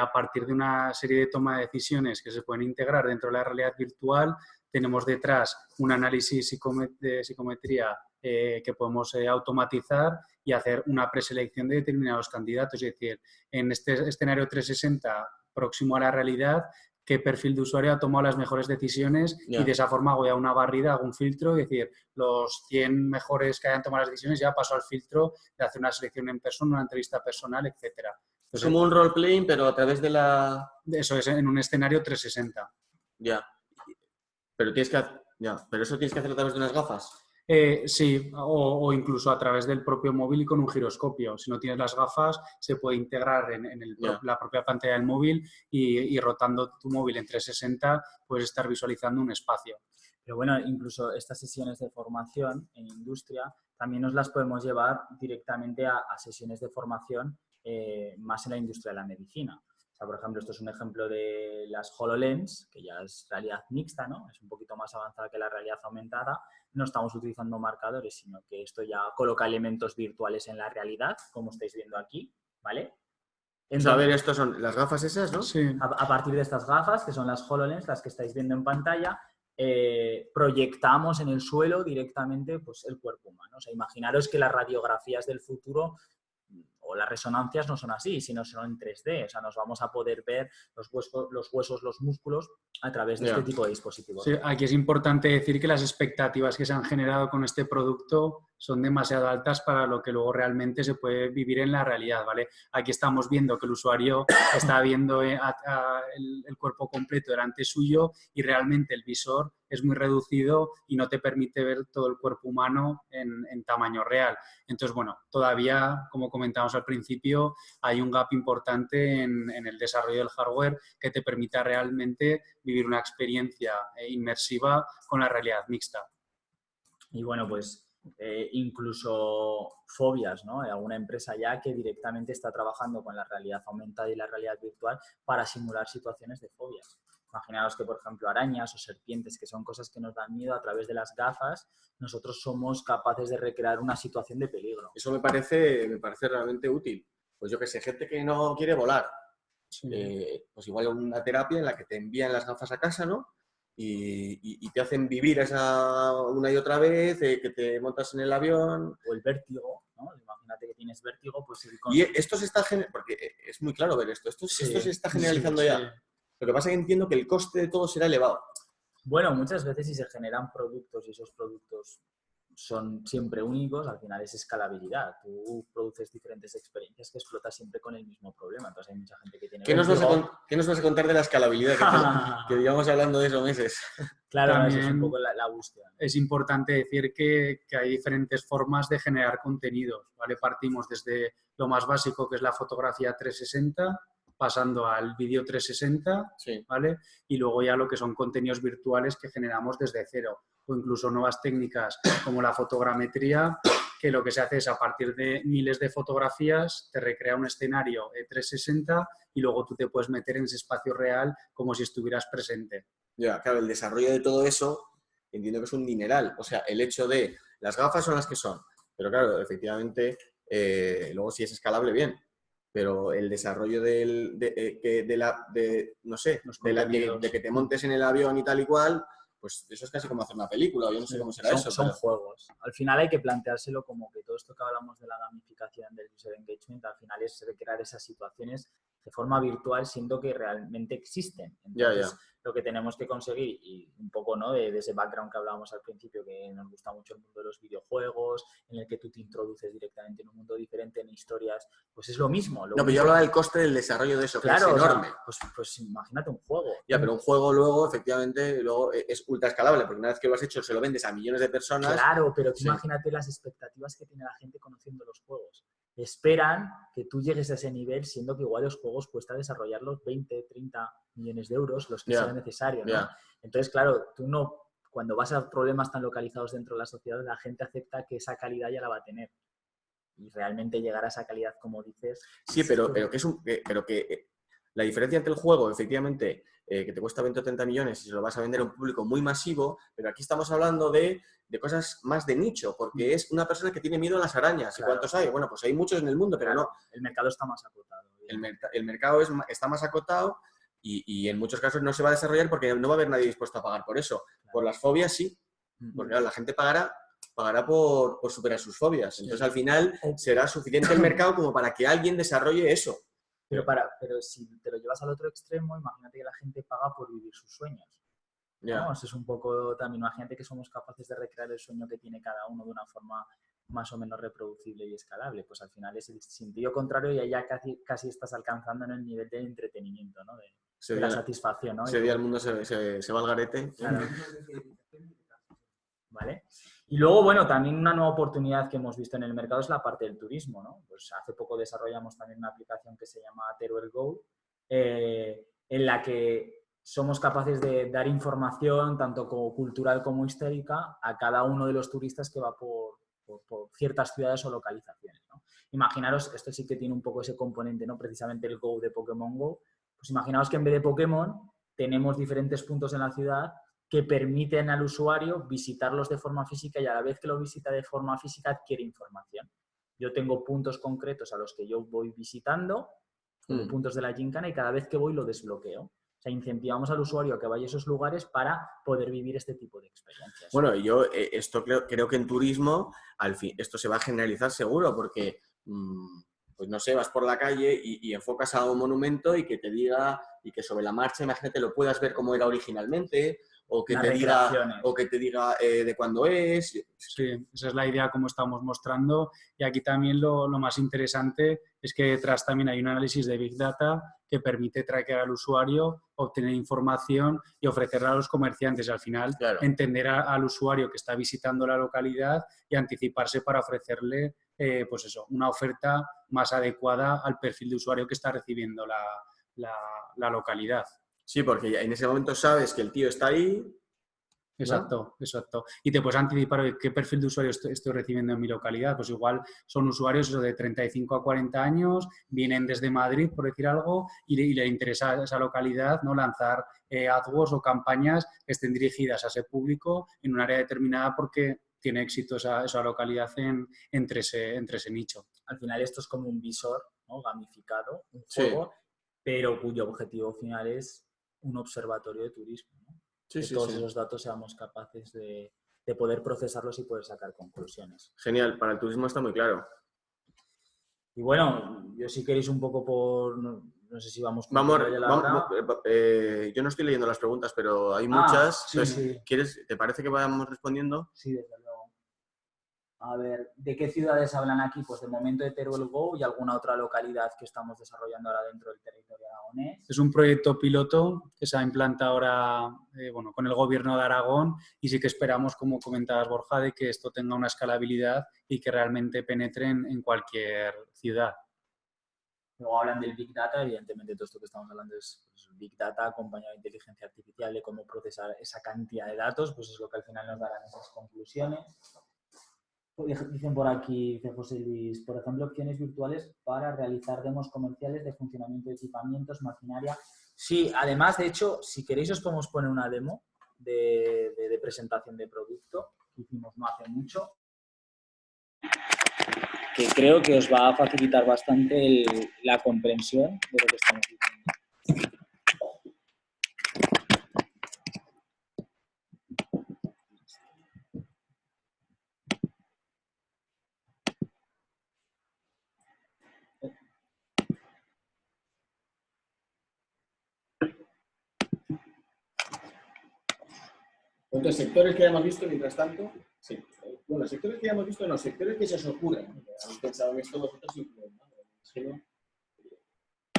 a partir de una serie de toma de decisiones que se pueden integrar dentro de la realidad virtual, tenemos detrás un análisis de psicometría que podemos automatizar y hacer una preselección de determinados candidatos. Es decir, en este escenario 360 próximo a la realidad, qué perfil de usuario ha tomado las mejores decisiones y de esa forma hago ya una barrida, hago un filtro, es decir, los 100 mejores que hayan tomado las decisiones ya paso al filtro de hacer una selección en persona, una entrevista personal, etcétera. Es como un role-playing, pero a través de la... Eso es, en un escenario 360. Ya. Pero eso tienes que hacerlo a través de unas gafas. Sí, o incluso a través del propio móvil y con un giroscopio. Si no tienes las gafas, se puede integrar en la propia pantalla del móvil y rotando tu móvil en 360 puedes estar visualizando un espacio. Pero bueno, incluso estas sesiones de formación en industria también nos las podemos llevar directamente a sesiones de formación más en la industria de la medicina. O sea, por ejemplo, esto es un ejemplo de las HoloLens, que ya es realidad mixta, ¿no? Es un poquito más avanzada que la realidad aumentada. No estamos utilizando marcadores, sino que esto ya coloca elementos virtuales en la realidad, como estáis viendo aquí, ¿vale? Entonces, a ver, estas son las gafas esas, ¿no? Sí. A partir de estas gafas, que son las HoloLens, las que estáis viendo en pantalla, proyectamos en el suelo directamente pues, el cuerpo humano. O sea, imaginaros que las radiografías del futuro o las resonancias no son así, sino son en 3D. O sea, nos vamos a poder ver los huesos, los músculos a través de este tipo de dispositivos. Sí, aquí es importante decir que las expectativas que se han generado con este producto son demasiado altas para lo que luego realmente se puede vivir en la realidad, ¿vale? Aquí estamos viendo que el usuario está viendo el cuerpo completo delante suyo y realmente el visor es muy reducido y no te permite ver todo el cuerpo humano en tamaño real. Entonces, bueno, todavía, como comentamos al principio, hay un gap importante en el desarrollo del hardware que te permita realmente vivir una experiencia inmersiva con la realidad mixta. Y bueno, pues incluso fobias, ¿no? Hay alguna empresa ya que directamente está trabajando con la realidad aumentada y la realidad virtual para simular situaciones de fobias. Imaginaos que, por ejemplo, arañas o serpientes, que son cosas que nos dan miedo, a través de las gafas, nosotros somos capaces de recrear una situación de peligro. Eso me parece realmente útil. Pues yo que sé, gente que no quiere volar, Sí. pues igual una terapia en la que te envían las gafas a casa, ¿no? Y te hacen vivir esa una y otra vez, que te montas en el avión. O el vértigo, ¿no? Imagínate que tienes vértigo, pues... Y esto se está porque es muy claro ver esto se está generalizando ya. Sí. Lo que pasa es que entiendo que el coste de todo será elevado. Bueno, muchas veces si se generan productos y esos productos son siempre únicos, al final es escalabilidad. Tú produces diferentes experiencias que explotas siempre con el mismo problema. Entonces hay mucha gente que tiene... ¿Qué nos vas a contar de la escalabilidad? que llevamos hablando de eso meses. Claro, También eso es un poco la búsqueda. Es importante decir que hay diferentes formas de generar contenidos, ¿vale? Partimos desde lo más básico, que es la fotografía 360, pasando al vídeo 360, sí. ¿vale? Y luego ya lo que son contenidos virtuales que generamos desde cero, o incluso nuevas técnicas como la fotogrametría, que lo que se hace es a partir de miles de fotografías te recrea un escenario 360 y luego tú te puedes meter en ese espacio real como si estuvieras presente. Ya, claro, el desarrollo de todo eso entiendo que es un dineral. O sea, el hecho de las gafas son las que son, pero claro, efectivamente, luego si es escalable, bien. Pero el desarrollo de que te montes en el avión y tal y cual, pues eso es casi como hacer una película. Yo no sé cómo será eso. Son juegos. Al final hay que planteárselo como que todo esto que hablamos de la gamificación del user engagement, al final es recrear esas situaciones de forma virtual, siendo que realmente existen. Entonces, lo que tenemos que conseguir, y un poco, ¿no?, de ese background que hablábamos al principio, que nos gusta mucho el mundo de los videojuegos, en el que tú te introduces directamente en un mundo diferente, en historias, pues es lo mismo. Pero yo hablaba del coste del desarrollo de eso, claro, que es enorme. O sea, pues imagínate un juego. Ya, pero un juego luego, efectivamente, es ultra escalable, porque una vez que lo has hecho, se lo vendes a millones de personas. Claro, pero tú imagínate las expectativas que tiene la gente conociendo los juegos. Esperan que tú llegues a ese nivel, siendo que igual los juegos cuesta desarrollarlos 20, 30 millones de euros, los que sea necesario, ¿no? Entonces, claro, tú no, cuando vas a problemas tan localizados dentro de la sociedad, la gente acepta que esa calidad ya la va a tener. Y realmente llegar a esa calidad, como dices... Sí, pero que la diferencia entre el juego, efectivamente, que te cuesta 20 o 30 millones y se lo vas a vender a un público muy masivo, pero aquí estamos hablando de cosas más de nicho, porque es una persona que tiene miedo a las arañas. Claro. ¿Y cuántos hay? Bueno, pues hay muchos en el mundo, pero no. El mercado está más acotado. El mercado está más acotado y en muchos casos no se va a desarrollar porque no va a haber nadie dispuesto a pagar por eso. Claro. Por las fobias sí, porque claro, la gente pagará por superar sus fobias. Entonces, al final, será suficiente el mercado como para que alguien desarrolle eso. Pero si te lo llevas al otro extremo, imagínate que la gente paga por vivir sus sueños. ¿No? Eso es un poco también, imagínate que somos capaces de recrear el sueño que tiene cada uno de una forma más o menos reproducible y escalable. Pues al final es el sentido contrario y allá casi estás alcanzando en el nivel de entretenimiento, ¿no? De la satisfacción, ¿no? Ese día el mundo se va al garete. Claro. ¿Vale? Y luego, bueno, también una nueva oportunidad que hemos visto en el mercado es la parte del turismo, ¿no? Pues hace poco desarrollamos también una aplicación que se llama Teruel Go, en la que somos capaces de dar información, tanto como cultural como histórica, a cada uno de los turistas que va por ciertas ciudades o localizaciones, ¿no? Imaginaros, esto sí que tiene un poco ese componente, ¿no? Precisamente el Go de Pokémon Go. Pues imaginaos que en vez de Pokémon tenemos diferentes puntos en la ciudad que permiten al usuario visitarlos de forma física y a la vez que lo visita de forma física adquiere información. Yo tengo puntos concretos a los que yo voy visitando, puntos de la Gincana, y cada vez que voy lo desbloqueo. O sea, incentivamos al usuario a que vaya a esos lugares para poder vivir este tipo de experiencias. Bueno, yo esto creo que en turismo, al fin, esto se va a generalizar seguro, porque, pues no sé, vas por la calle y enfocas a un monumento y que te diga, y que sobre la marcha, imagínate, lo puedas ver como era originalmente, o que te diga de cuándo es. Sí, esa es la idea como estamos mostrando. Y aquí también lo más interesante es que detrás también hay un análisis de Big Data que permite traquear al usuario, obtener información y ofrecerla a los comerciantes. Y al final, claro, entender al usuario que está visitando la localidad y anticiparse para ofrecerle pues eso, una oferta más adecuada al perfil de usuario que está recibiendo la localidad. Sí, porque en ese momento sabes que el tío está ahí. Exacto, ¿no? Exacto. Y te puedes anticipar qué perfil de usuario estoy recibiendo en mi localidad. Pues igual son usuarios de 35 a 40 años, vienen desde Madrid, por decir algo, y le interesa esa localidad, ¿no? Lanzar AdWords o campañas que estén dirigidas a ese público en un área determinada porque tiene éxito esa localidad entre ese nicho. Al final esto es como un visor, ¿no? Gamificado, un juego, sí, pero cuyo objetivo final es un observatorio de turismo, ¿no? Sí, que todos esos datos seamos capaces de poder procesarlos y poder sacar conclusiones. Genial, para el turismo está muy claro. Y bueno, yo si queréis un poco por... No sé si vamos... Vamos, yo no estoy leyendo las preguntas, pero hay muchas. Sí, sí. ¿Te parece que vayamos respondiendo? Sí, desde luego. A ver, ¿de qué ciudades hablan aquí? Pues de momento de Teruel Go y alguna otra localidad que estamos desarrollando ahora dentro del territorio aragonés. Es un proyecto piloto que se ha implantado ahora con el Gobierno de Aragón y sí que esperamos, como comentabas Borja, de que esto tenga una escalabilidad y que realmente penetre en cualquier ciudad. Luego hablan del Big Data, evidentemente todo esto que estamos hablando es pues, Big Data acompañado de inteligencia artificial, de cómo procesar esa cantidad de datos, pues es lo que al final nos darán esas conclusiones. Dicen por aquí, dice José Luis, por ejemplo, opciones virtuales para realizar demos comerciales de funcionamiento de equipamientos, maquinaria. Sí, además, de hecho, si queréis os podemos poner una demo de presentación de producto que hicimos no hace mucho, que creo que os va a facilitar bastante la comprensión de lo que estamos diciendo. Entonces, sectores que hayamos visto mientras tanto, sí. Bueno, sectores que hayamos visto, no, sectores que se os ocurran. Habéis pensado en esto vosotros incluido.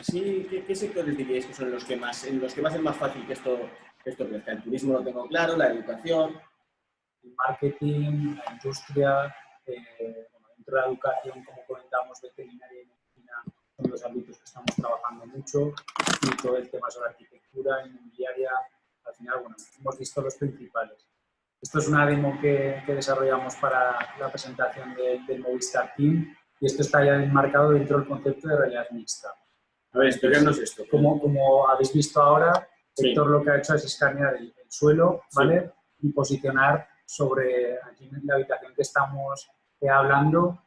Sí, ¿qué sectores diríais que son en los que más es más fácil que esto crezca? El turismo lo tengo claro, la educación, el marketing, la industria, dentro de la educación, como comentamos, veterinaria y medicina son los ámbitos que estamos trabajando mucho, y todo el tema sobre arquitectura, inmobiliaria. Al final, bueno, hemos visto los principales. Esto es una demo que desarrollamos para la presentación del Movistar Team y esto está ya enmarcado dentro del concepto de realidad mixta. A ver, explícanos esto. Como habéis visto ahora, Héctor lo que ha hecho es escanear el suelo, ¿vale? Sí. Y posicionar sobre, aquí en la habitación que estamos hablando,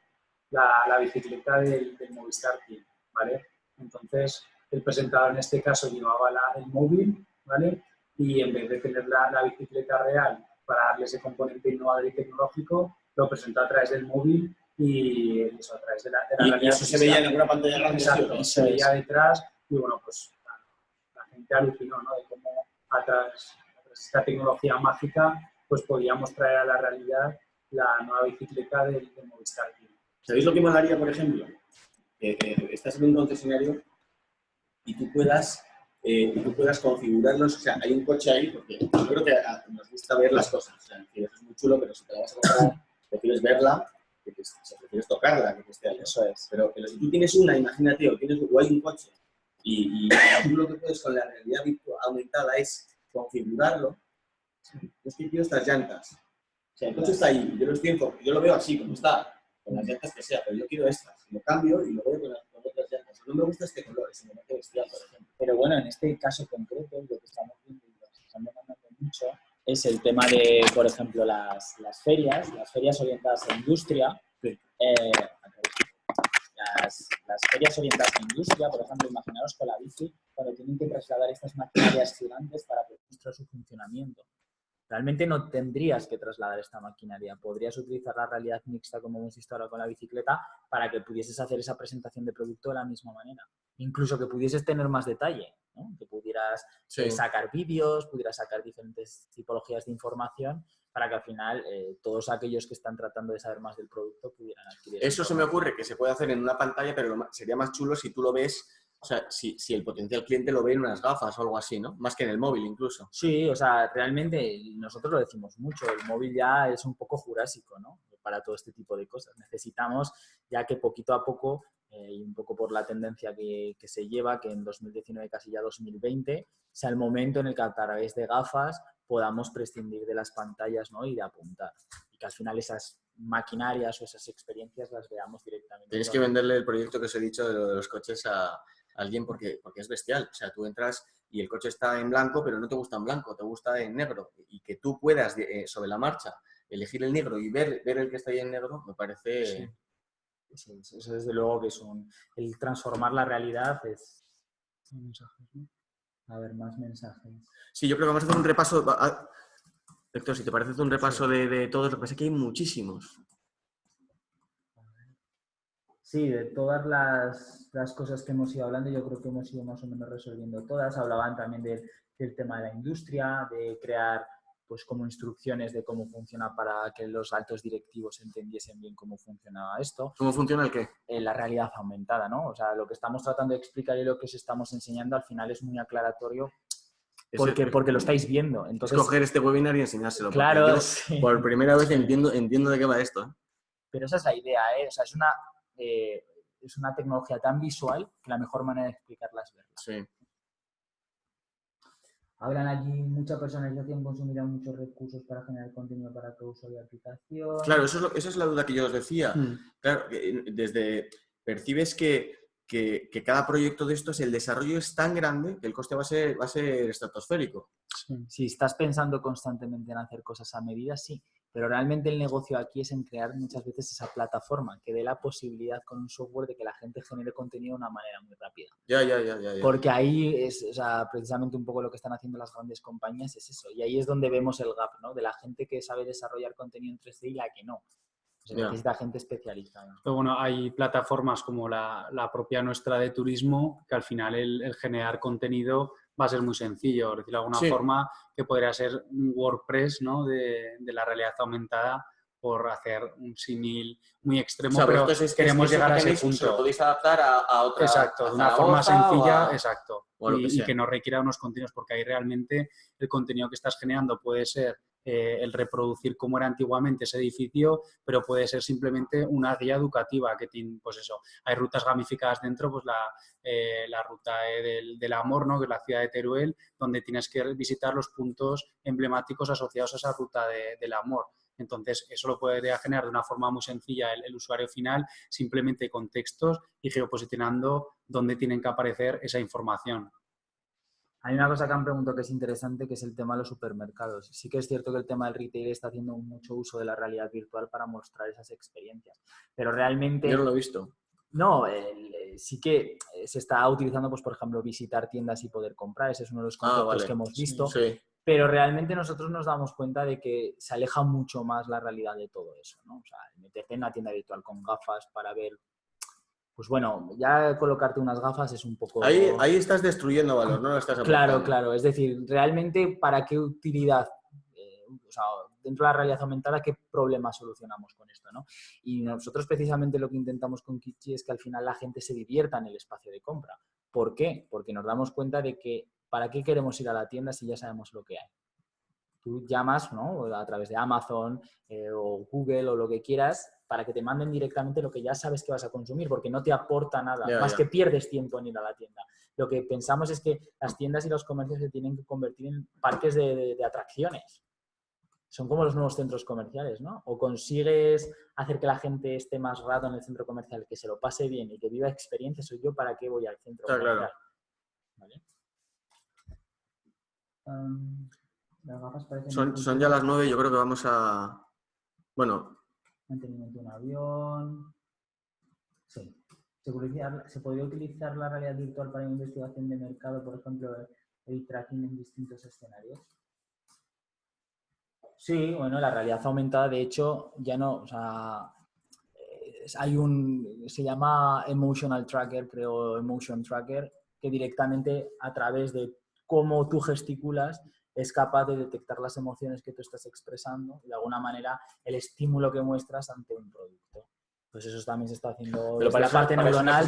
la bicicleta del Movistar Team, ¿vale? Entonces, el presentador en este caso llevaba el móvil, ¿vale? Y en vez de tener la bicicleta real para darle ese componente innovador y tecnológico, lo presentó a través del móvil y eso a través de la realidad. Y eso se veía en alguna pantalla grande. Exacto, y se veía detrás y bueno, pues la gente alucinó, ¿no? De cómo a través de esta tecnología mágica pues podíamos traer a la realidad la nueva bicicleta del Movistar. ¿Sabéis lo que molaría, por ejemplo? Que estás en un concesionario y tú puedas y tú puedas configurarlos. O sea, hay un coche ahí, porque yo creo que nos gusta ver las cosas. O sea, que eso es muy chulo, pero si te la vas a comprar, prefieres verla, prefieres tocarla, que esté ahí. Eso es. Pero si tú tienes una, imagínate, o hay un coche, y tú lo que puedes con la realidad virtual aumentada es configurarlo. Es que quiero estas llantas. O sea, el coche está ahí, yo lo veo así, como está, con las llantas que sea, pero yo quiero estas. Lo cambio y lo veo con otras llantas. No me gusta este color, ese me parece bestial, por ejemplo. Pero bueno, en este caso concreto, lo que estamos viendo y lo que están demandando mucho es el tema de, por ejemplo, las ferias orientadas a industria. Sí. Las ferias orientadas a industria, por ejemplo, imaginaros con la bici, cuando tienen que trasladar estas maquinarias gigantes para demostrar su funcionamiento. Realmente no tendrías que trasladar esta maquinaria. Podrías utilizar la realidad mixta, como hemos visto ahora con la bicicleta, para que pudieses hacer esa presentación de producto de la misma manera. Incluso que pudieses tener más detalle, ¿no? Que pudieras sacar vídeos, pudieras sacar diferentes tipologías de información para que al final todos aquellos que están tratando de saber más del producto pudieran adquirir. Eso se me ocurre que se puede hacer en una pantalla, pero sería más chulo si tú lo ves. O sea, si el potencial cliente lo ve en unas gafas o algo así, ¿no? Más que en el móvil incluso. Sí, o sea, realmente nosotros lo decimos mucho, el móvil ya es un poco jurásico, ¿no? Para todo este tipo de cosas. Necesitamos ya que poquito a poco, y un poco por la tendencia que se lleva, que en 2019, casi ya 2020, sea el momento en el que a través de gafas podamos prescindir de las pantallas, ¿no? Y de apuntar. Y que al final esas maquinarias o esas experiencias las veamos directamente. Tienes que venderle el proyecto que os he dicho de los coches a alguien porque es bestial. O sea, tú entras y el coche está en blanco, pero no te gusta en blanco, te gusta en negro. Y que tú puedas, sobre la marcha, elegir el negro y ver el que está ahí en negro, me parece... Sí, eso desde luego que es el transformar la realidad es... A ver, más mensajes. Sí, yo creo que vamos a hacer un repaso... Héctor, si te parece, hacer un repaso de todos, lo que pasa es que hay muchísimos. Sí, de todas las cosas que hemos ido hablando, yo creo que hemos ido más o menos resolviendo todas. Hablaban también del tema de la industria, de crear pues como instrucciones de cómo funciona para que los altos directivos entendiesen bien cómo funcionaba esto. ¿Cómo funciona el qué? La realidad aumentada, ¿no? O sea, lo que estamos tratando de explicar y lo que os estamos enseñando al final es muy aclaratorio porque lo estáis viendo. Entonces, es coger este webinar y enseñárselo. Claro, yo, sí. Por primera vez entiendo de qué va esto. Pero esa es la idea, ¿eh? O sea, es una tecnología tan visual que la mejor manera de explicarla es verla. Sí. Hablan allí mucha personalización, consumirá muchos recursos para generar contenido para cada usuario de aplicación. Claro, esa es la duda que yo os decía. Claro, percibes que cada proyecto de estos, el desarrollo es tan grande que el coste va a ser estratosférico. Sí. Si estás pensando constantemente en hacer cosas a medida, sí. Pero realmente el negocio aquí es en crear muchas veces esa plataforma que dé la posibilidad con un software de que la gente genere contenido de una manera muy rápida. Ya. Porque ahí es, o sea, precisamente un poco lo que están haciendo las grandes compañías es eso. Y ahí es donde vemos el gap, ¿no? De la gente que sabe desarrollar contenido en 3D y la que no. O sea, necesita gente especializada. Pero bueno, hay plataformas como la propia nuestra de turismo que al final el generar contenido va a ser muy sencillo, por decirlo de alguna forma, que podría ser un WordPress, ¿no? de la realidad aumentada, por hacer un símil muy extremo, o sea, pero queremos llegar a ese punto. Se lo podéis adaptar a otra... Exacto, de una forma sencilla, exacto. Y que no requiera unos contenidos, porque ahí realmente el contenido que estás generando puede ser el reproducir como era antiguamente ese edificio, pero puede ser simplemente una guía educativa que tiene, pues eso, hay rutas gamificadas dentro, pues la ruta del amor, ¿no? Que es la ciudad de Teruel, donde tienes que visitar los puntos emblemáticos asociados a esa ruta del amor. Entonces, eso lo podría generar de una forma muy sencilla el usuario final, simplemente con textos y geoposicionando dónde tienen que aparecer esa información. Hay una cosa que han preguntado que es interesante, que es el tema de los supermercados. Sí que es cierto que el tema del retail está haciendo mucho uso de la realidad virtual para mostrar esas experiencias, pero realmente... Yo no lo he visto. No, sí que se está utilizando, pues por ejemplo, visitar tiendas y poder comprar. Ese es uno de los conceptos que hemos visto. Sí. Pero realmente nosotros nos damos cuenta de que se aleja mucho más la realidad de todo eso, ¿no? O sea, meterte en una tienda virtual con gafas para ver... Pues bueno, ya colocarte unas gafas es un poco... Ahí estás destruyendo valor, no lo estás aportando. Claro. Es decir, realmente, ¿para qué utilidad? O sea, dentro de la realidad aumentada, ¿qué problemas solucionamos con esto, ¿no? Y nosotros precisamente lo que intentamos con Kitchi es que al final la gente se divierta en el espacio de compra. ¿Por qué? Porque nos damos cuenta de que ¿para qué queremos ir a la tienda si ya sabemos lo que hay? Tú llamas, ¿no?, a través de Amazon o Google o lo que quieras para que te manden directamente lo que ya sabes que vas a consumir, porque no te aporta nada, más que pierdes tiempo en ir a la tienda. Lo que pensamos es que las tiendas y los comercios se tienen que convertir en parques de atracciones. Son como los nuevos centros comerciales, ¿no? O consigues hacer que la gente esté más rato en el centro comercial, que se lo pase bien y que viva experiencias. Soy yo, ¿para qué voy al centro comercial? Claro. ¿Vale? Las gafas parecen Son ya las 9, yo creo que vamos a... Bueno. Mantenimiento de un avión. Sí. ¿Se podría utilizar la realidad virtual para investigación de mercado, por ejemplo, el tracking en distintos escenarios? Sí, bueno, la realidad aumentada, de hecho, ya no, o sea, se llama Emotional Tracker, creo, Emotion Tracker, que directamente a través de cómo tú gesticulas es capaz de detectar las emociones que tú estás expresando y de alguna manera el estímulo que muestras ante un producto. Pues eso también se está haciendo pero desde la parte neuronal.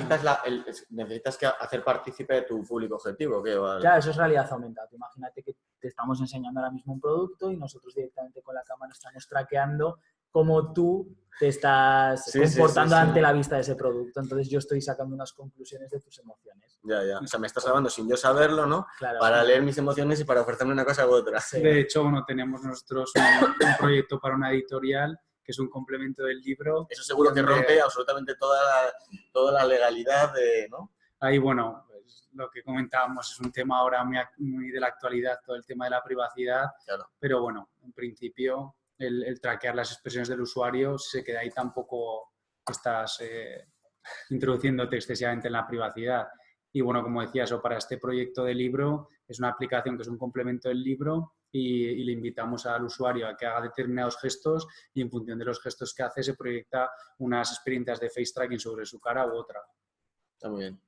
Necesitas que hacer partícipe de tu público objetivo. ¿Qué? Claro, eso es realidad aumentada. Imagínate que te estamos enseñando ahora mismo un producto y nosotros directamente con la cámara estamos traqueando cómo tú te estás comportando ante la vista de ese producto. Entonces yo estoy sacando unas conclusiones de tus emociones. Ya. O sea, me estás grabando sin yo saberlo, ¿no? Claro. Para leer mis emociones y para ofrecerme una cosa u otra. Sí. De hecho, bueno, tenemos nosotros un proyecto para una editorial que es un complemento del libro. Eso seguro que rompe absolutamente toda la legalidad, ¿no? Ahí, bueno, pues, lo que comentábamos es un tema ahora muy de la actualidad, todo el tema de la privacidad. Claro. Pero bueno, en principio, el traquear las expresiones del usuario, si se queda ahí, tampoco estás introduciéndote excesivamente en la privacidad. Y bueno, como decía, eso para este proyecto de libro es una aplicación que es un complemento del libro y le invitamos al usuario a que haga determinados gestos y en función de los gestos que hace se proyecta unas experiencias de face tracking sobre su cara u otra. Está muy bien.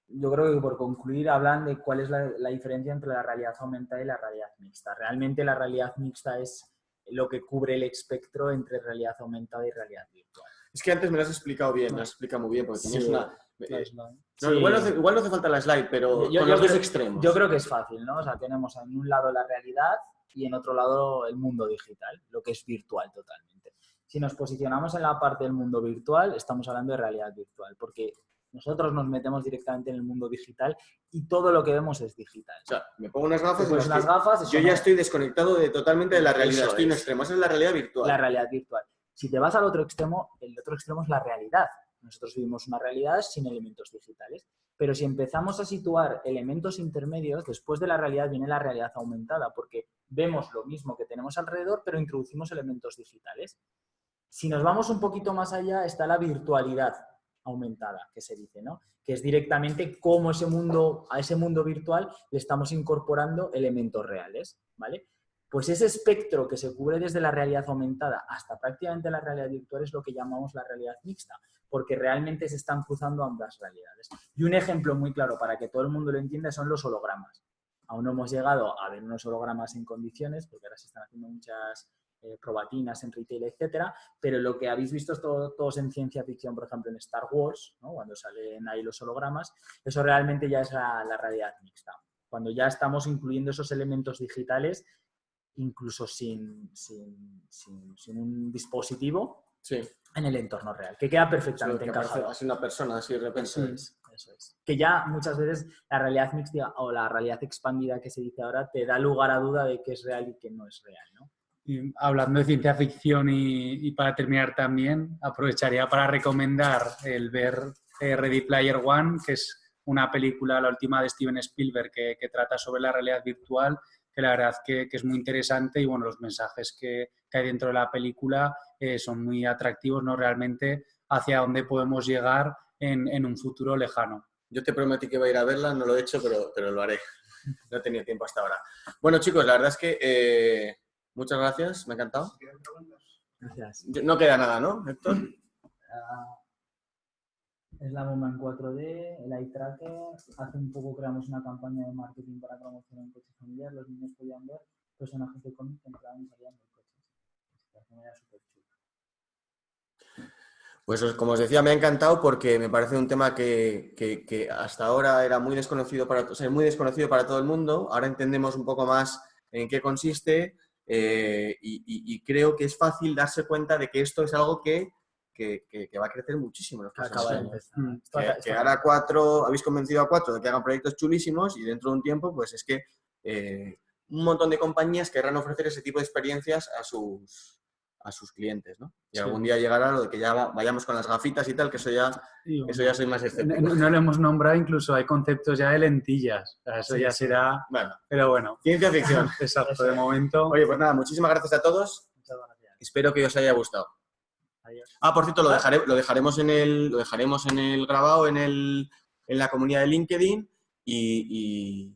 Yo creo que por concluir hablan de cuál es la diferencia entre la realidad aumentada y la realidad mixta. Realmente la realidad mixta es lo que cubre el espectro entre realidad aumentada y realidad virtual. Es que antes me lo has explicado bien, me lo has explicado muy bien, porque tenías una... Sí. Igual no hace falta la slide, pero con los dos extremos. Yo creo que es fácil, ¿no? O sea, tenemos en un lado la realidad y en otro lado el mundo digital, lo que es virtual totalmente. Si nos posicionamos en la parte del mundo virtual, estamos hablando de realidad virtual, porque nosotros nos metemos directamente en el mundo digital y todo lo que vemos es digital. O sea, me pongo unas gafas y yo ya estoy desconectado totalmente de la realidad. Estoy en un extremo. Esa es la realidad virtual. La realidad virtual. Si te vas al otro extremo, el otro extremo es la realidad. Nosotros vivimos una realidad sin elementos digitales. Pero si empezamos a situar elementos intermedios, después de la realidad viene la realidad aumentada, porque vemos lo mismo que tenemos alrededor, pero introducimos elementos digitales. Si nos vamos un poquito más allá, está la virtualidad aumentada, que se dice, ¿no? Que es directamente cómo a ese mundo virtual le estamos incorporando elementos reales, ¿vale? Pues ese espectro que se cubre desde la realidad aumentada hasta prácticamente la realidad virtual es lo que llamamos la realidad mixta, porque realmente se están cruzando ambas realidades. Y un ejemplo muy claro para que todo el mundo lo entienda son los hologramas. Aún no hemos llegado a ver unos hologramas en condiciones, porque ahora se están haciendo muchas probatinas en retail, etcétera, pero lo que habéis visto es todos en ciencia ficción, por ejemplo en Star Wars, ¿no? Cuando salen ahí los hologramas, eso realmente ya es la realidad mixta. Cuando ya estamos incluyendo esos elementos digitales incluso sin un dispositivo en el entorno real, que queda perfectamente encajado. Así una persona, así de repente. Eso es. Que ya muchas veces la realidad mixta o la realidad expandida que se dice ahora te da lugar a duda de qué es real y qué no es real, ¿no? Y hablando de ciencia ficción y para terminar también, aprovecharía para recomendar el ver Ready Player One, que es una película, la última de Steven Spielberg, que trata sobre la realidad virtual, que la verdad que es muy interesante y bueno, los mensajes que hay dentro de la película son muy atractivos, ¿no? Realmente hacia dónde podemos llegar en un futuro lejano. Yo te prometí que iba a ir a verla, no lo he hecho, pero lo haré. No he tenido tiempo hasta ahora. Bueno, chicos, la verdad es que muchas gracias, me ha encantado. Gracias. No queda nada, ¿no, Héctor? Es la bomba en 4D, el eye tracker. Hace un poco creamos una campaña de marketing para promocionar un coche familiar. Los niños podían ver personajes de cómic que entraban y salían del coche. La era súper chulo. Pues como os decía, me ha encantado porque me parece un tema que hasta ahora era muy desconocido muy desconocido para todo el mundo. Ahora entendemos un poco más en qué consiste y creo que es fácil darse cuenta de que esto es algo que va a crecer muchísimo en los próximos Acaba de años. empezar. Que ahora habéis convencido a 4 de que hagan proyectos chulísimos y dentro de un tiempo, pues es que un montón de compañías querrán ofrecer ese tipo de experiencias a sus clientes, ¿no? Y Sí. algún día llegará lo de que ya vayamos con las gafitas y tal, que eso ya soy más escéptico. No lo hemos nombrado, incluso hay conceptos ya de lentillas. O sea, eso Sí, ya sí. será... Bueno, Pero bueno, ciencia ficción. exacto, de momento. Oye, pues nada, muchísimas gracias a todos. Muchas gracias. Espero que os haya gustado. Adiós. Por cierto, lo dejaremos en el grabado en la comunidad de LinkedIn y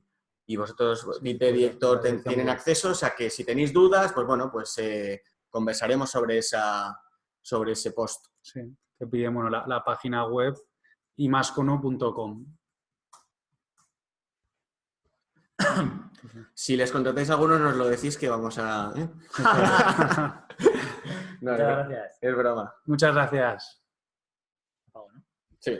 vosotros, Sí, Peter y pues, Héctor, la dirección tienen web. acceso, o sea que si tenéis dudas, pues bueno, pues conversaremos sobre ese post. Sí, que piden bueno, la página web imascono.com. Si les contratáis a alguno, nos lo decís que vamos a... No, Muchas gracias. es broma. Muchas gracias. Por favor, ¿no? Sí.